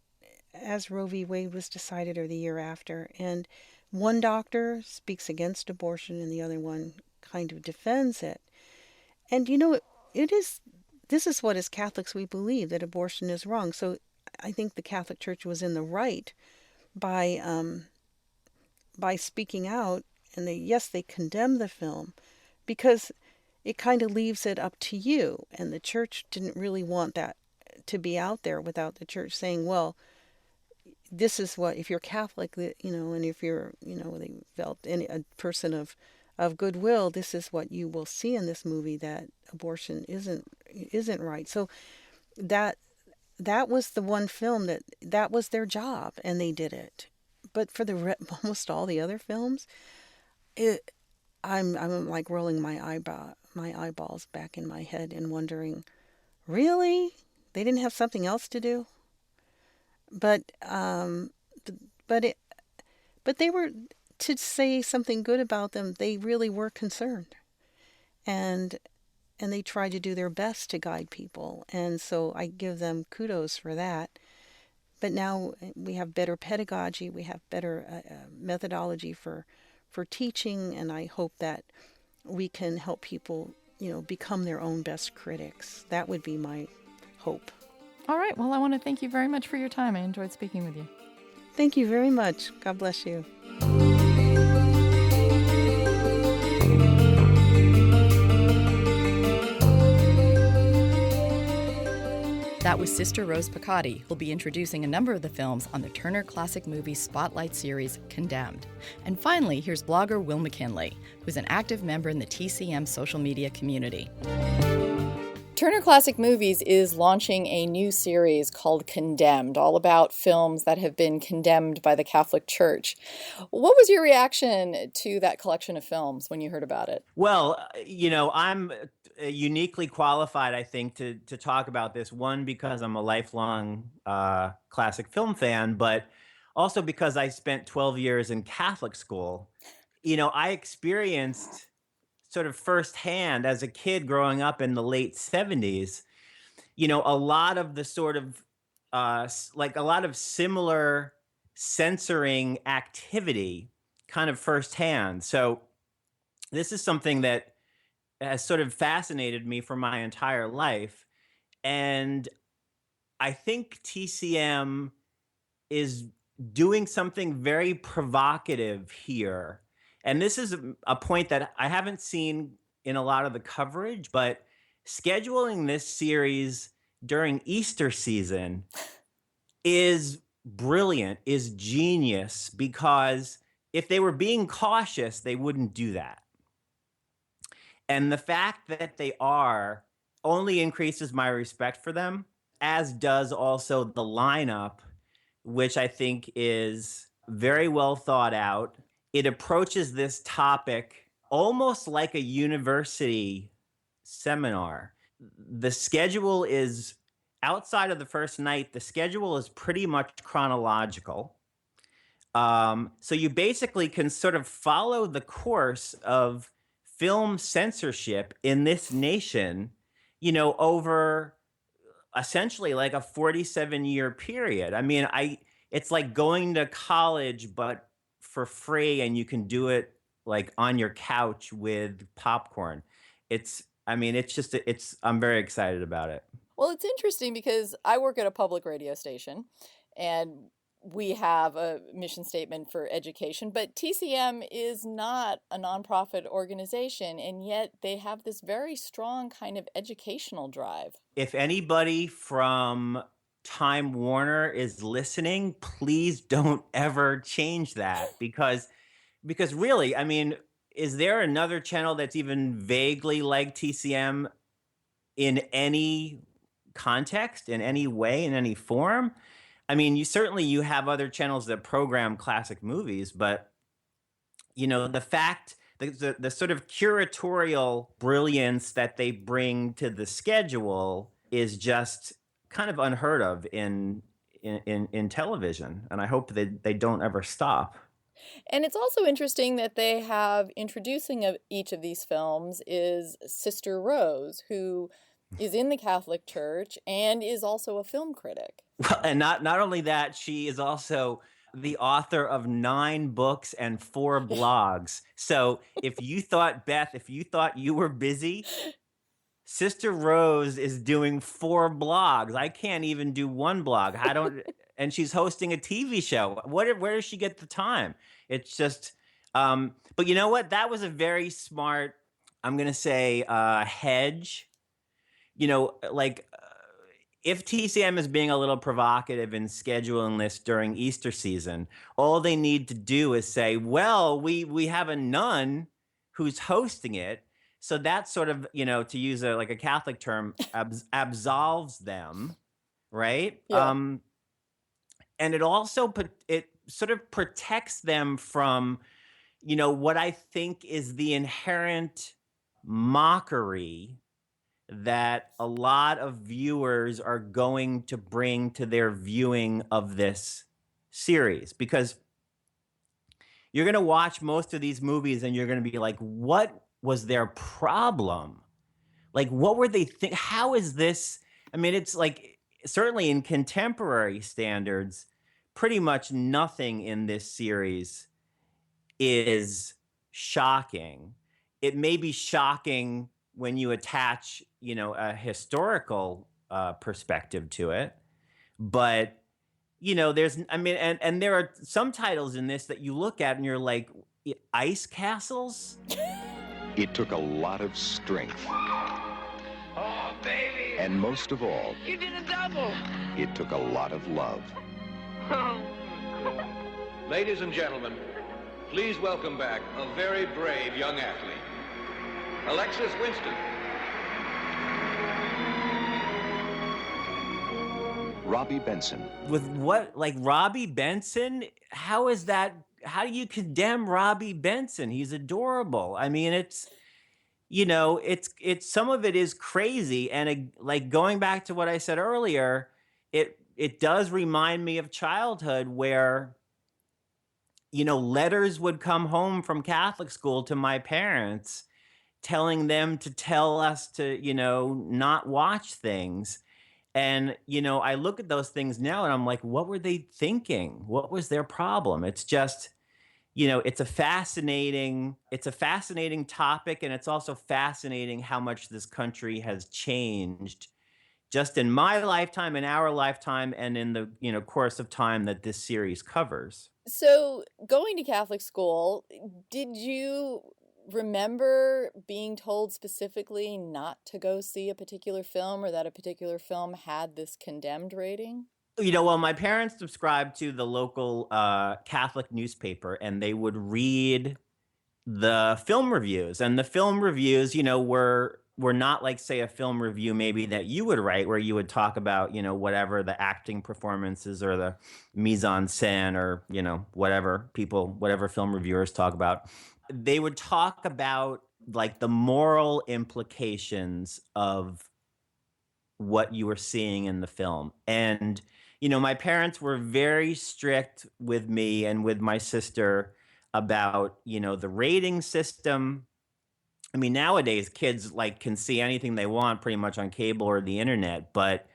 as Roe v. Wade was decided or the year after. And one doctor speaks against abortion and the other one kind of defends it. And this is what as Catholics we believe, that abortion is wrong. So I think the Catholic Church was in the right by speaking out, and they condemned the film because it kind of leaves it up to you. And the church didn't really want that to be out there without the church saying, well, this is what, if you're Catholic, and if you're, they felt a person of goodwill, this is what you will see in this movie, that abortion isn't right. So that was the one film that was their job, and they did it. But for almost all the other films, I'm like rolling my eyeballs back in my head and wondering, really? They didn't have something else to do? But they were, to say something good about them, they really were concerned. And they tried to do their best to guide people. And so I give them kudos for that. But now we have better pedagogy, we have better methodology for teaching, and I hope that we can help people, become their own best critics. That would be my hope. All right. Well, I want to thank you very much for your time. I enjoyed speaking with you. Thank you very much. God bless you. That was Sister Rose Picotti, who'll be introducing a number of the films on the Turner Classic Movies Spotlight series, Condemned. And finally, here's blogger Will McKinley, who's an active member in the TCM social media community. Turner Classic Movies is launching a new series called Condemned, all about films that have been condemned by the Catholic Church. What was your reaction to that collection of films when you heard about it? Well, I'm uniquely qualified, I think, to talk about this. One, because I'm a lifelong classic film fan, but also because I spent 12 years in Catholic school. I experienced sort of firsthand as a kid growing up in the late 70s, a lot of the sort of a lot of similar censoring activity kind of firsthand. So this is something that has sort of fascinated me for my entire life. And I think TCM is doing something very provocative here. And this is a point that I haven't seen in a lot of the coverage, but scheduling this series during Easter season is brilliant, is genius, because if they were being cautious, they wouldn't do that. And the fact that they are only increases my respect for them, as does also the lineup, which I think is very well thought out. It approaches this topic almost like a university seminar. The schedule is outside of the first night, the schedule is pretty much chronological. So you basically can sort of follow the course of film censorship in this nation, over essentially like a 47-year period. I mean, it's like going to college, but for free, and you can do it like on your couch with popcorn. I'm very excited about it. Well, it's interesting because I work at a public radio station, and we have a mission statement for education, but TCM is not a nonprofit organization, and yet they have this very strong kind of educational drive. If anybody from Time Warner is listening, please don't ever change that, because really, I mean, is there another channel that's even vaguely like TCM in any context, in any way, in any form? I mean, you have other channels that program classic movies, but the fact, the sort of curatorial brilliance that they bring to the schedule is just kind of unheard of in television, and I hope that they don't ever stop. And it's also interesting that they have introducing of each of these films is Sister Rose, who is in the Catholic Church and is also a film critic. Well, and not only that, she is also the author of 9 books and 4 blogs. So if you thought you were busy, Sister Rose is doing 4 blogs. I can't even do 1 blog. And she's hosting a TV show. Where does she get the time? It's just, but you know what? That was a very smart, I'm going to say, hedge. If TCM is being a little provocative in scheduling this during Easter season, all they need to do is say, well, we have a nun who's hosting it. So that sort of, to use a Catholic term, absolves them, right? Yeah. And it also, it sort of protects them from, what I think is the inherent mockery that a lot of viewers are going to bring to their viewing of this series, because you're going to watch most of these movies and you're going to be like, what was their problem? Like, what were they how is this? I mean, it's like, certainly in contemporary standards, pretty much nothing in this series is shocking. It may be shocking when you attach, a historical perspective to it, but and there are some titles in this that you look at and you're like, ice castles. It took a lot of strength. Oh, baby. And most of all, You did a double. it took a lot of love. Ladies and gentlemen, please welcome back a very brave young athlete, Alexis Winston. Robbie Benson. With what, like Robbie Benson? How is that? How do you condemn Robbie Benson? He's adorable. I mean, it's some of it is crazy, and like going back to what I said earlier, it does remind me of childhood where letters would come home from Catholic school to my parents telling them to tell us to not watch things. And, I look at those things now and I'm like, what were they thinking? What was their problem? It's just, it's a fascinating topic, and it's also fascinating how much this country has changed just in my lifetime, in our lifetime, and in the course of time that this series covers. So, going to Catholic school, did you remember being told specifically not to go see a particular film, or that a particular film had this condemned rating? Well, my parents subscribed to the local Catholic newspaper, and they would read the film reviews. And the film reviews, were not like, say, a film review maybe that you would write, where you would talk about, whatever the acting performances or the mise en scène, or, whatever film reviewers talk about. They would talk about like the moral implications of what you were seeing in the film. And, my parents were very strict with me and with my sister about, the rating system. I mean, nowadays kids like can see anything they want pretty much on cable or the internet, but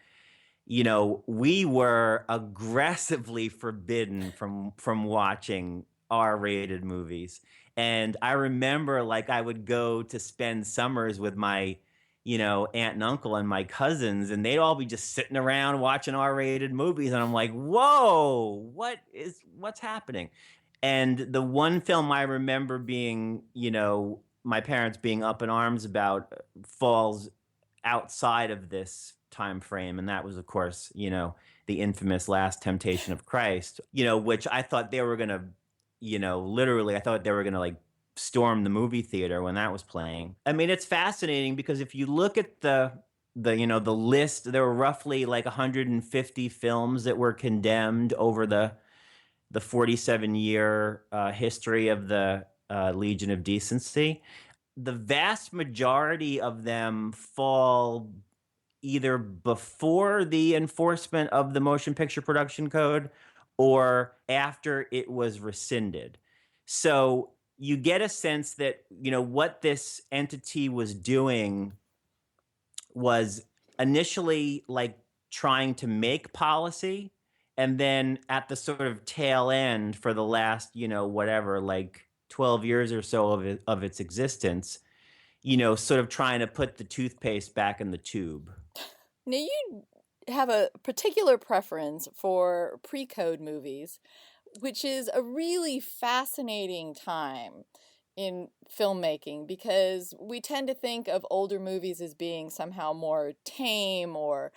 we were aggressively forbidden from watching R-rated movies. And I remember, like, I would go to spend summers with my aunt and uncle and my cousins, and they'd all be just sitting around watching R-rated movies, and I'm like, whoa, what's happening? And the one film I remember being, my parents being up in arms about falls outside of this time frame, and that was, of course, the infamous Last Temptation of Christ, which I thought they were gonna, literally, I thought they were gonna like storm the movie theater when that was playing. I mean, it's fascinating because if you look at the list, there were roughly like 150 films that were condemned over the 47-year history of the Legion of Decency. The vast majority of them fall either before the enforcement of the Motion Picture Production Code or after it was rescinded. So you get a sense that, what this entity was doing was initially like trying to make policy, and then at the sort of tail end for the last, whatever, like 12 years or so of its existence, sort of trying to put the toothpaste back in the tube. Now, you have a particular preference for pre-code movies, which is a really fascinating time in filmmaking, because we tend to think of older movies as being somehow more tame or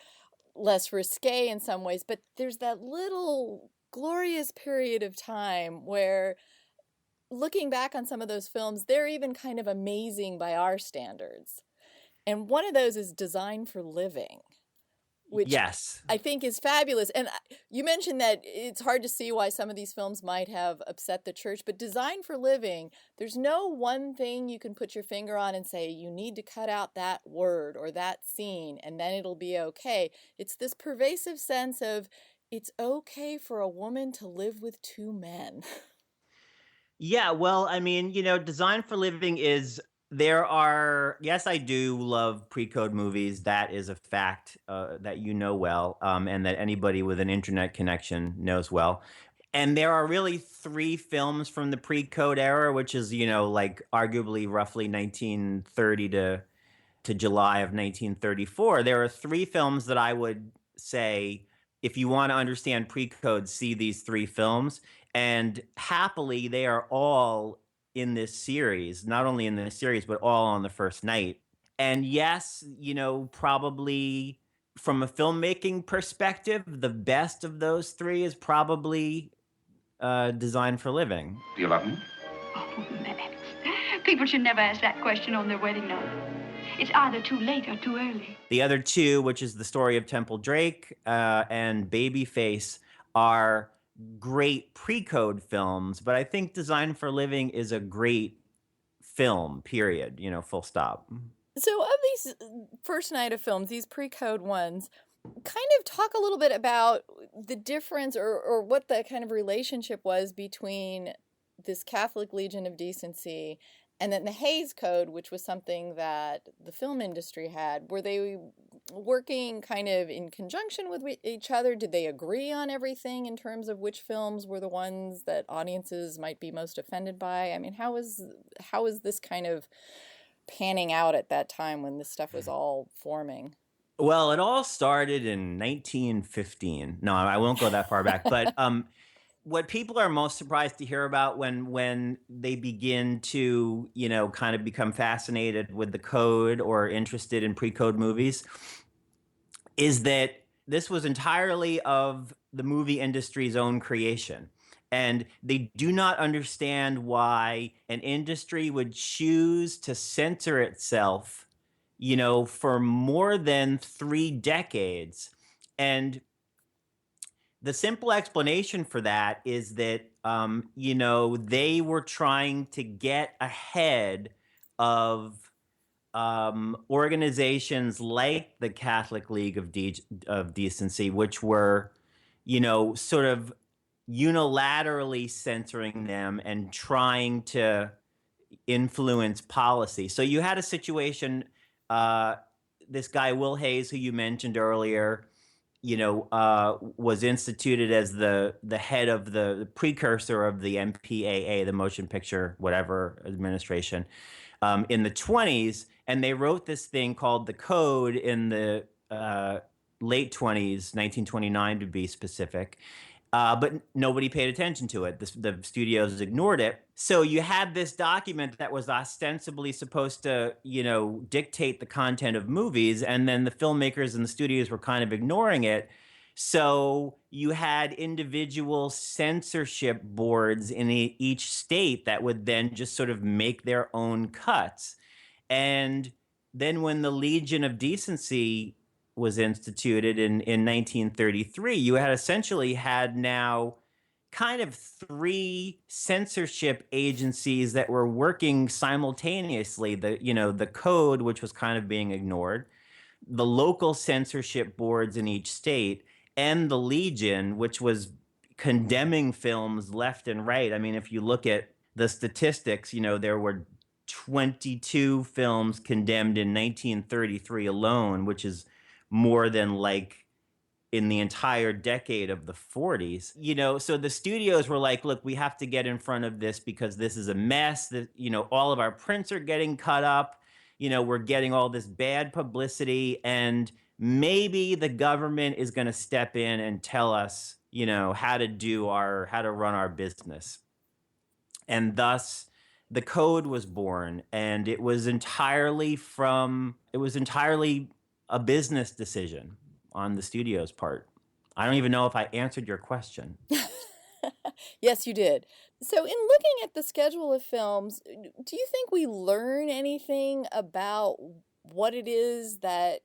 less risque in some ways, but there's that little glorious period of time where, looking back on some of those films, they're even kind of amazing by our standards. And one of those is Design for Living, which yes, I think is fabulous. And you mentioned that it's hard to see why some of these films might have upset the church, but Design for Living, there's no one thing you can put your finger on and say, you need to cut out that word or that scene and then it'll be okay. It's this pervasive sense of, it's okay for a woman to live with two men. Yeah, well, I mean, Design for Living is, yes, I do love pre-code movies. That is a fact that well, and that anybody with an internet connection knows well. And there are really three films from the pre-code era, which is, like arguably roughly 1930 to July of 1934. There are three films that I would say, if you want to understand pre-code, see these three films. And happily, they are all in this series, not only in this series, but all on the first night. And yes, probably from a filmmaking perspective, the best of those three is probably Design for Living. Do you love me? Oh, Max. People should never ask that question on their wedding night. It's either too late or too early. The other two, which is The Story of Temple Drake and Babyface, are great pre-code films, but I think Design for Living is a great film, period, full stop. So of these first night of films, these pre-code ones, kind of talk a little bit about the difference or what the kind of relationship was between this Catholic Legion of Decency and then the Hays Code, which was something that the film industry had. Were they working kind of in conjunction with each other? Did they agree on everything in terms of which films were the ones that audiences might be most offended by? I mean, how is this kind of panning out at that time when this stuff was all forming? Well, it all started in 1915. No, I won't go that far back. But what people are most surprised to hear about when they begin to, kind of become fascinated with the code or interested in pre-code movies is that this was entirely of the movie industry's own creation. And they do not understand why an industry would choose to censor itself, for more than 3 decades. And the simple explanation for that is that, they were trying to get ahead of organizations like the Catholic League of Decency, which were, sort of unilaterally censoring them and trying to influence policy. So you had a situation, this guy, Will Hayes, who you mentioned earlier, was instituted as the head of the precursor of the MPAA, the Motion Picture Whatever Administration, in the 1920s. And they wrote this thing called the Code in the late 1920s, 1929 to be specific. But nobody paid attention to it. The studios ignored it. So you had this document that was ostensibly supposed to, dictate the content of movies, and then the filmmakers and the studios were kind of ignoring it. So you had individual censorship boards in each state that would then just sort of make their own cuts. And then when the Legion of Decency was instituted in 1933, you had essentially had now kind of 3 censorship agencies that were working simultaneously. The Code, which was kind of being ignored, the local censorship boards in each state, and the Legion, which was condemning films left and right. I mean, if you look at the statistics, there were 22 films condemned in 1933 alone, which is more than like in the entire decade of the 40s. So the studios were like, look, we have to get in front of this because this is a mess. That, all of our prints are getting cut up. We're getting all this bad publicity, and maybe the government is going to step in and tell us, how to run our business. And thus the Code was born, and it was entirely a business decision on the studio's part. I don't even know if I answered your question. Yes, you did. So in looking at the schedule of films, do you think we learn anything about what it is that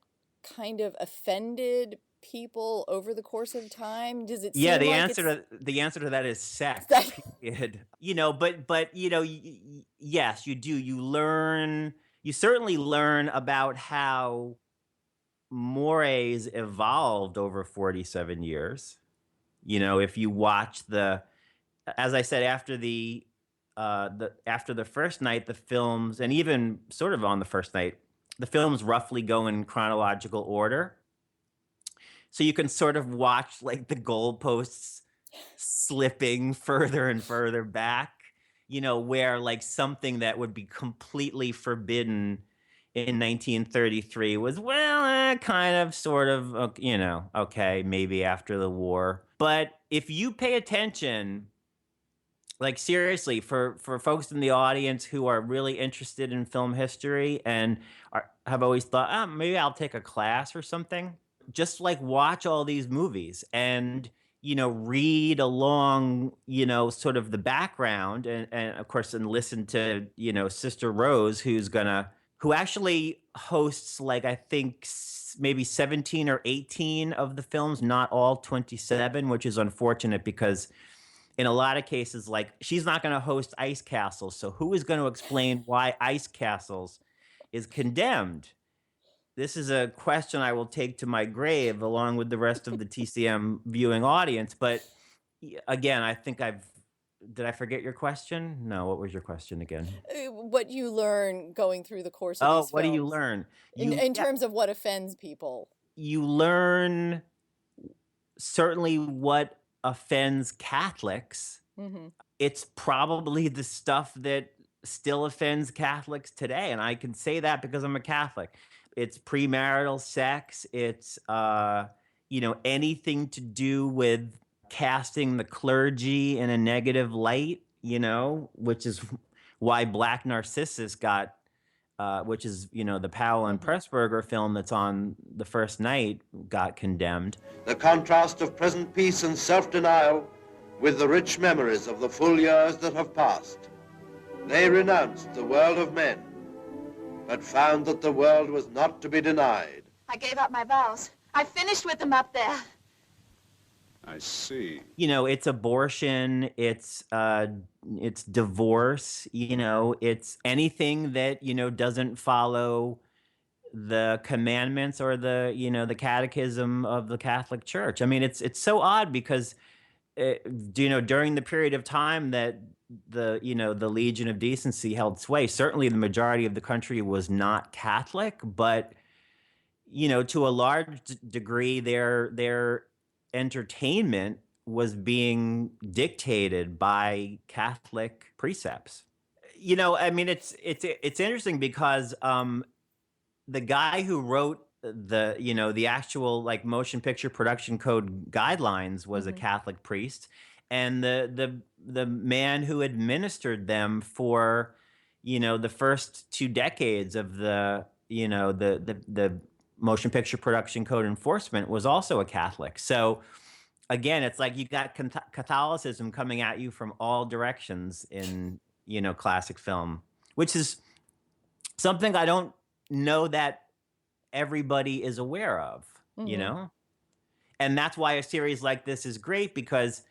kind of offended people over the course of time? Does it seem the like the answer to that is sex. Period. Yes, you do. You certainly learn about how mores evolved over 47 years. If you watch as I said, after the first night, the films, and even sort of on the first night, the films roughly go in chronological order. So you can sort of watch like the goalposts slipping further and further back, where like something that would be completely forbidden in 1933 was, kind of, sort of, okay, maybe after the war. But if you pay attention, like seriously, for folks in the audience who are really interested in film history and have always thought, maybe I'll take a class or something, just like watch all these movies and, read along, sort of the background and of course, and listen to, Sister Rose, who actually hosts, like, I think maybe 17 or 18 of the films, not all 27, which is unfortunate because in a lot of cases, like, she's not going to host Ice Castles. So who is going to explain why Ice Castles is condemned? This is a question I will take to my grave along with the rest of the TCM viewing audience. But again, I think I've did I forget your question? No, what was your question again? What you learn going through the course of Oh, these what do you films learn? in terms of what offends people. You learn certainly what offends Catholics. Mm-hmm. It's probably the stuff that still offends Catholics today, and I can say that because I'm a Catholic. It's premarital sex. It's anything to do with casting the clergy in a negative light. Which is why Black Narcissus got, which is the Powell and Pressburger film that's on the first night, got condemned. The contrast of present peace and self-denial with the rich memories of the full years that have passed. They renounced the world of men, but found that the world was not to be denied. I gave up my vows. I finished with them up there. I see. It's abortion, it's divorce, it's anything that, doesn't follow the commandments or the catechism of the Catholic Church. I mean, it's so odd because, during the period of time that the Legion of Decency held sway, certainly the majority of the country was not Catholic, but, to a large degree, their entertainment was being dictated by Catholic precepts. I mean, it's interesting because the guy who wrote the actual like motion picture production code guidelines was a Catholic priest, and the man who administered them for the first 2 decades of the motion picture production code enforcement was also a Catholic. So again, it's like you got Catholicism coming at you from all directions in classic film, which is something I don't know that everybody is aware of. And that's why a series like this is great, because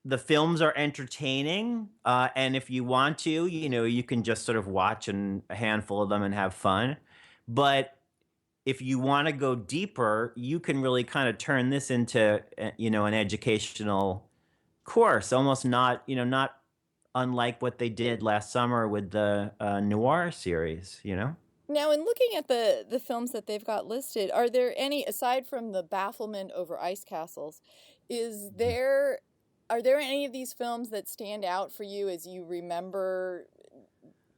the films are entertaining, and if you want to, you can just sort of watch a handful of them and have fun. But if you want to go deeper, you can really kind of turn this into, an educational course, almost not unlike what they did last summer with the Noir series, Now, in looking at the films that they've got listed, are there any, aside from the bafflement over ice castles, are there any of these films that stand out for you as you remember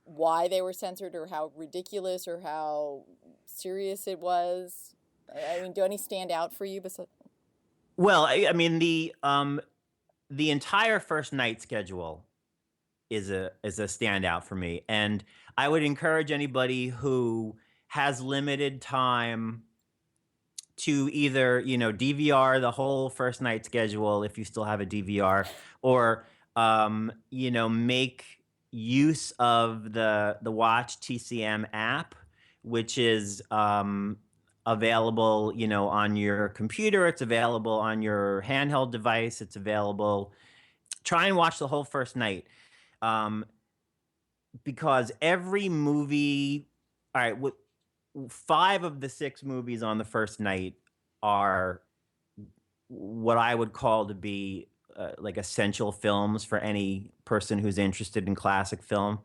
why they were censored, or how ridiculous or how serious it was? I mean, do any stand out for you? Well, I mean, the entire first night schedule is a standout for me, and I would encourage anybody who has limited time to either DVR the whole first night schedule if you still have a DVR, or make use of the Watch TCM app, which is available on your computer. It's available on your handheld device. It's available. Try and watch the whole first night, because every movie, all right, 5 of the 6 movies on the first night are what I would call to be like essential films for any person who's interested in classic film.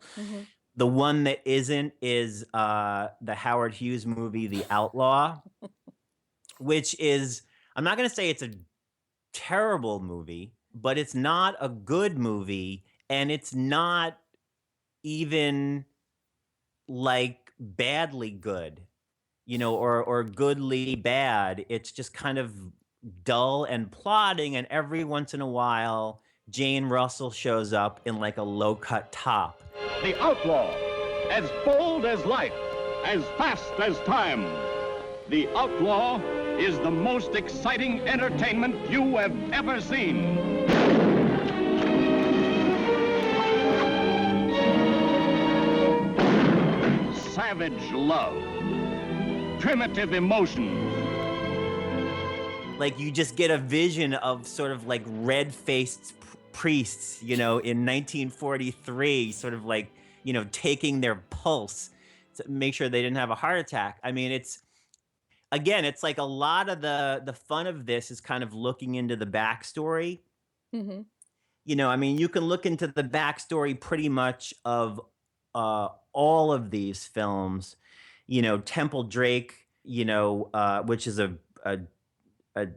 The one that isn't is the Howard Hughes movie, The Outlaw, which is, I'm not going to say it's a terrible movie, but it's not a good movie, and it's not even like badly good, or goodly bad. It's just kind of dull and plodding, and every once in a while Jane Russell shows up in like a low-cut top. The Outlaw, as bold as life, as fast as time. The Outlaw is the most exciting entertainment you have ever seen. Savage love, primitive emotion. Like, you just get a vision of sort of like red-faced priests, in 1943, sort of like, taking their pulse to make sure they didn't have a heart attack. I mean, it's like a lot of the fun of this is kind of looking into the backstory. I mean, you can look into the backstory pretty much of all of these films. Temple Drake, which is a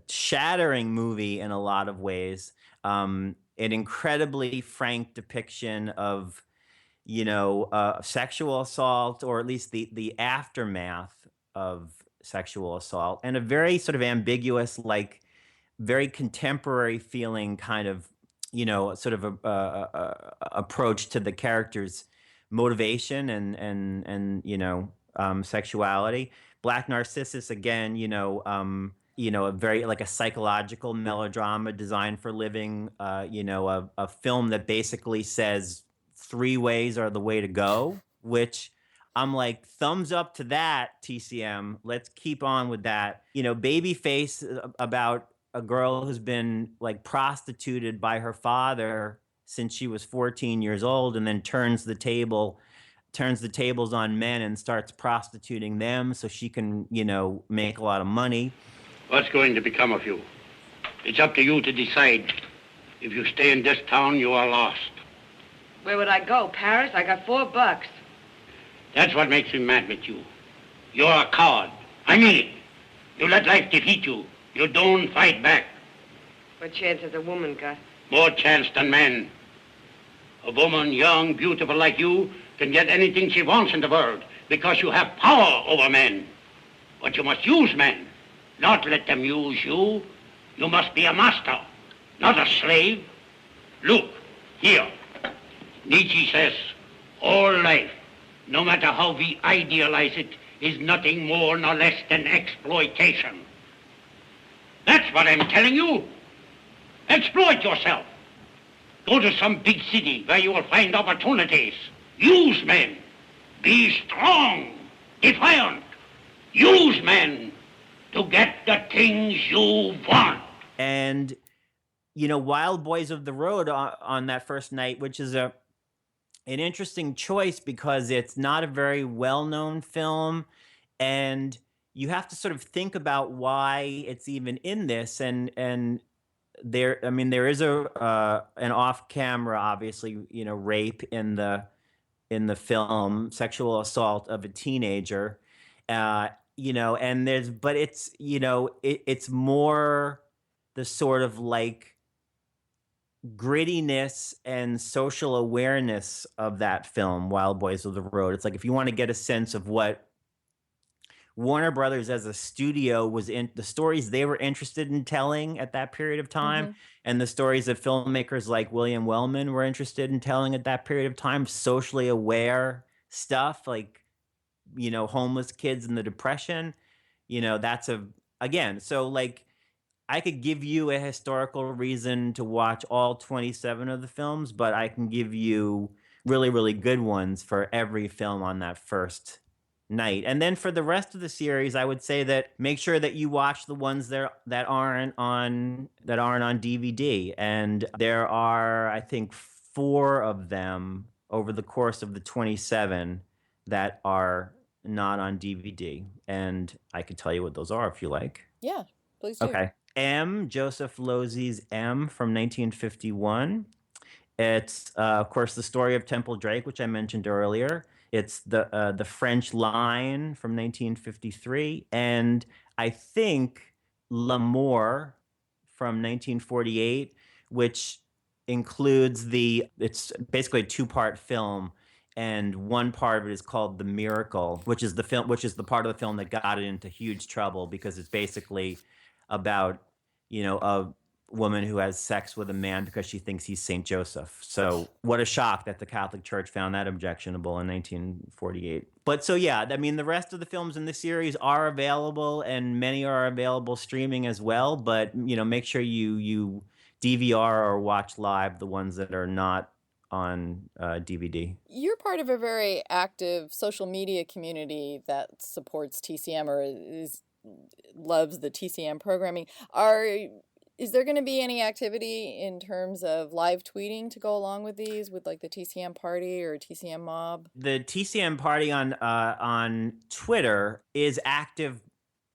shattering movie in a lot of ways. An incredibly frank depiction of, sexual assault, or at least the aftermath of sexual assault, and a very sort of ambiguous, like very contemporary feeling kind of, sort of approach to the character's motivation and sexuality. Black Narcissus, again, a very like a psychological melodrama designed for living, a film that basically says three ways are the way to go, which I'm like, thumbs up to that, TCM. Let's keep on with that. Babyface, about a girl who's been like prostituted by her father since she was 14 years old, and then turns the tables on men and starts prostituting them so she can, make a lot of money. What's going to become of you? It's up to you to decide. If you stay in this town, you are lost. Where would I go? Paris? I got $4. That's what makes me mad with you. You're a coward. I mean it. You let life defeat you. You don't fight back. What chance has a woman got? More chance than men. A woman, young, beautiful like you, can get anything she wants in the world because you have power over men. But you must use men, not let them use you. You must be a master, not a slave. Look, here. Nietzsche says, all life, no matter how we idealize it, is nothing more nor less than exploitation. That's what I'm telling you. Exploit yourself. Go to some big city where you will find opportunities. Use men. Be strong, defiant. Use men to get the things you want. And, Wild Boys of the Road on that first night, which is an interesting choice because it's not a very well-known film, and you have to sort of think about why it's even in this. And there is an off-camera, obviously, rape in the film, sexual assault of a teenager, and but it's, it's more the sort of like grittiness and social awareness of that film, Wild Boys of the Road. It's like, if you want to get a sense of what Warner Brothers as a studio was in, the stories they were interested in telling at that period of time, and the stories that filmmakers like William Wellman were interested in telling at that period of time, socially aware stuff like, homeless kids and the Depression, that's so like, I could give you a historical reason to watch all 27 of the films, but I can give you really, really good ones for every film on that first night. And then for the rest of the series, I would say that make sure that you watch the ones that aren't on DVD. And there are, I think, 4 of them over the course of the 27 that are not on DVD. And I could tell you what those are if you like. Yeah, please do. Okay. M, Joseph Losey's M from 1951. It's, of course, the story of Temple Drake, which I mentioned earlier. It's the French Line from 1953. And I think L'Amour from 1948, which includes it's basically a 2-part film. And one part of it is called The Miracle, which is the part of the film that got it into huge trouble because it's basically about, a woman who has sex with a man because she thinks he's Saint Joseph. So what a shock that the Catholic Church found that objectionable in 1948. But so, yeah, I mean, the rest of the films in this series are available, and many are available streaming as well. But, make sure you DVR or watch live the ones that are not on DVD. You're part of a very active social media community that supports TCM or loves the TCM programming. Is there going to be any activity in terms of live tweeting to go along with these, with like the TCM party or TCM mob? The TCM party on Twitter is active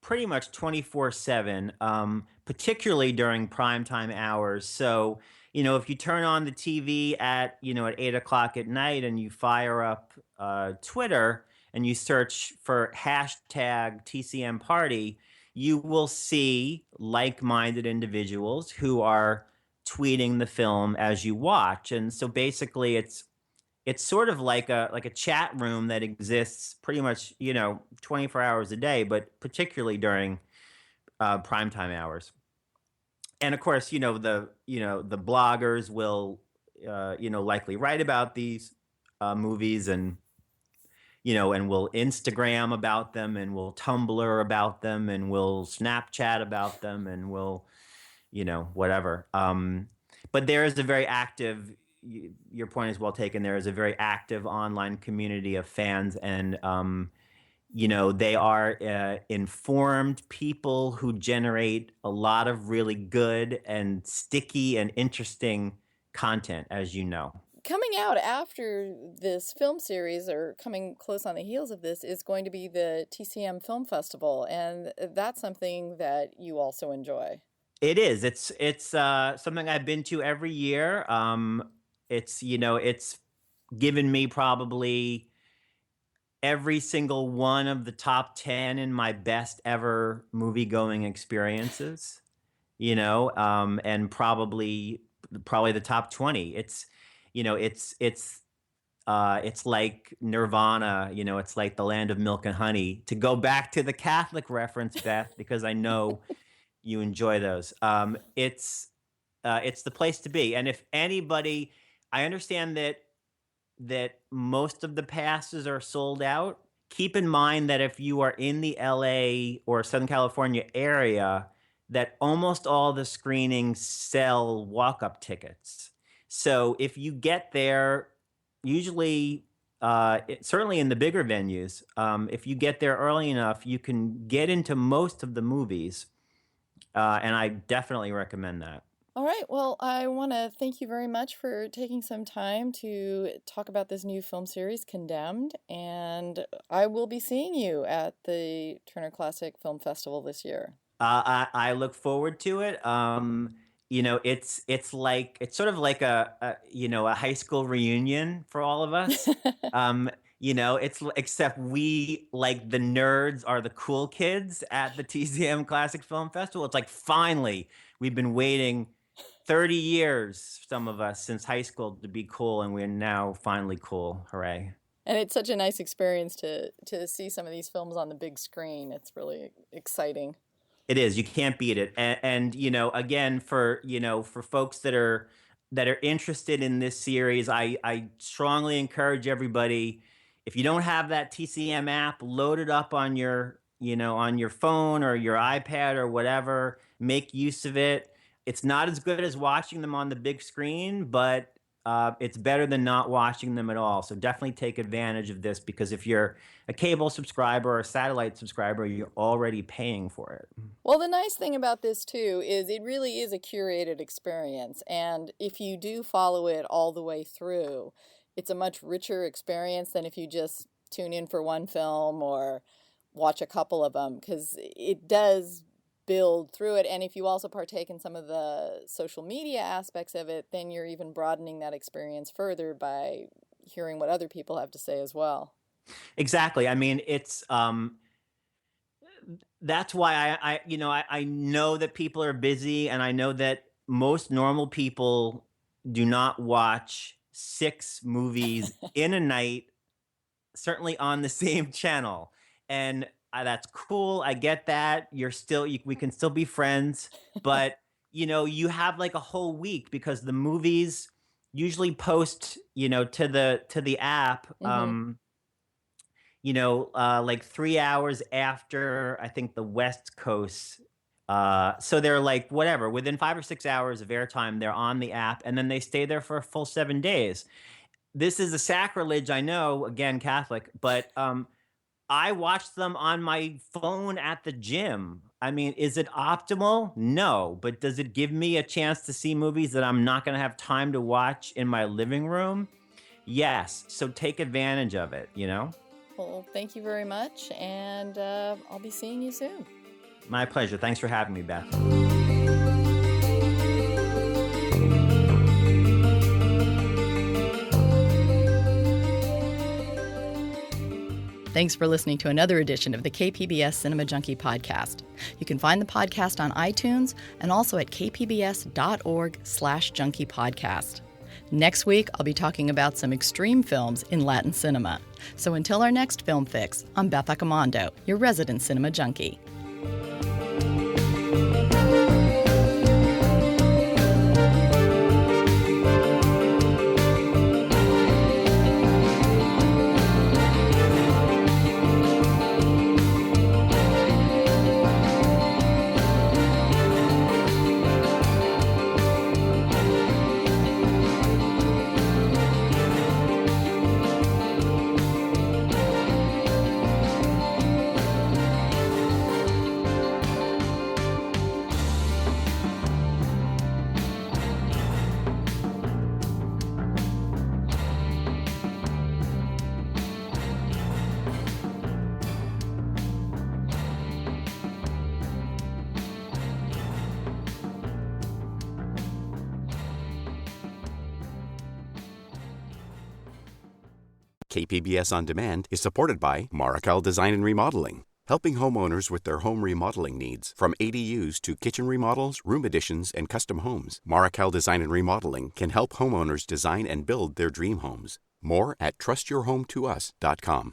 pretty much 24/7, particularly during primetime hours. So if you turn on the TV at 8 o'clock at night and you fire up Twitter and you search for hashtag TCM party, you will see like-minded individuals who are tweeting the film as you watch. And so basically it's sort of like a chat room that exists pretty much 24 hours a day, but particularly during primetime hours. And of course, the bloggers will likely write about these movies, and and we'll Instagram about them, and we'll Tumblr about them, and we'll Snapchat about them, and we'll whatever. But there is a very active, your point is well taken, there is a very active online community of fans, and they are informed people who generate a lot of really good and sticky and interesting content, as you know. Coming out after this film series, or coming close on the heels of this, is going to be the TCM Film Festival, and that's something that you also enjoy. It is. It's something I've been to every year. It's given me probably every single one of the top 10 in my best ever movie-going experiences, and probably the top 20. It's like Nirvana, it's like the land of milk and honey. To go back to the Catholic reference, Beth, because I know you enjoy those. It's the place to be. And if anybody, I understand that most of the passes are sold out. Keep in mind that if you are in the LA or Southern California area, that almost all the screenings sell walk-up tickets. So if you get there, usually, certainly in the bigger venues, if you get there early enough, you can get into most of the movies. And I definitely recommend that. All right. Well, I want to thank you very much for taking some time to talk about this new film series, Condemned. And I will be seeing you at the Turner Classic Film Festival this year. I look forward to it. It's sort of like a high school reunion for all of us. Except we, like the nerds, are the cool kids at the TCM Classic Film Festival. It's like, finally, we've been waiting 30 years, some of us, since high school to be cool, and we're now finally cool. Hooray. And it's such a nice experience to see some of these films on the big screen. It's really exciting. It is. You can't beat it. And again, for folks that are interested in this series, I strongly encourage everybody, if you don't have that TCM app, load it up on your phone or your iPad or whatever. Make use of it. It's not as good as watching them on the big screen, but it's better than not watching them at all. So definitely take advantage of this, because if you're a cable subscriber or a satellite subscriber, you're already paying for it. Well, the nice thing about this, too, is it really is a curated experience. And if you do follow it all the way through, it's a much richer experience than if you just tune in for one film or watch a couple of them, because it does build through it. And if you also partake in some of the social media aspects of it, then you're even broadening that experience further by hearing what other people have to say as well. Exactly. I mean, it's that's why I know that people are busy, and I know that most normal people do not watch 6 movies in a night, certainly on the same channel. And that's cool. I get that. We can still be friends, but you have like a whole week, because the movies usually post, to the app, like 3 hours after, I think, the West Coast. So they're like, whatever, within 5 or 6 hours of airtime, they're on the app, and then they stay there for a full 7 days. This is a sacrilege, I know, again, Catholic, but I watch them on my phone at the gym. I mean, is it optimal? No. But does it give me a chance to see movies that I'm not going to have time to watch in my living room? Yes. So take advantage of it, Well, thank you very much, and I'll be seeing you soon. My pleasure. Thanks for having me, Beth. Thanks for listening to another edition of the KPBS Cinema Junkie podcast. You can find the podcast on iTunes and also at kpbs.org/junkiepodcast. Next week, I'll be talking about some extreme films in Latin cinema. So until our next Film Fix, I'm Beth Accomando, your resident cinema junkie. KPBS On Demand is supported by Markel Design and Remodeling, helping homeowners with their home remodeling needs. From ADUs to kitchen remodels, room additions, and custom homes, Markel Design and Remodeling can help homeowners design and build their dream homes. More at trustyourhometous.com.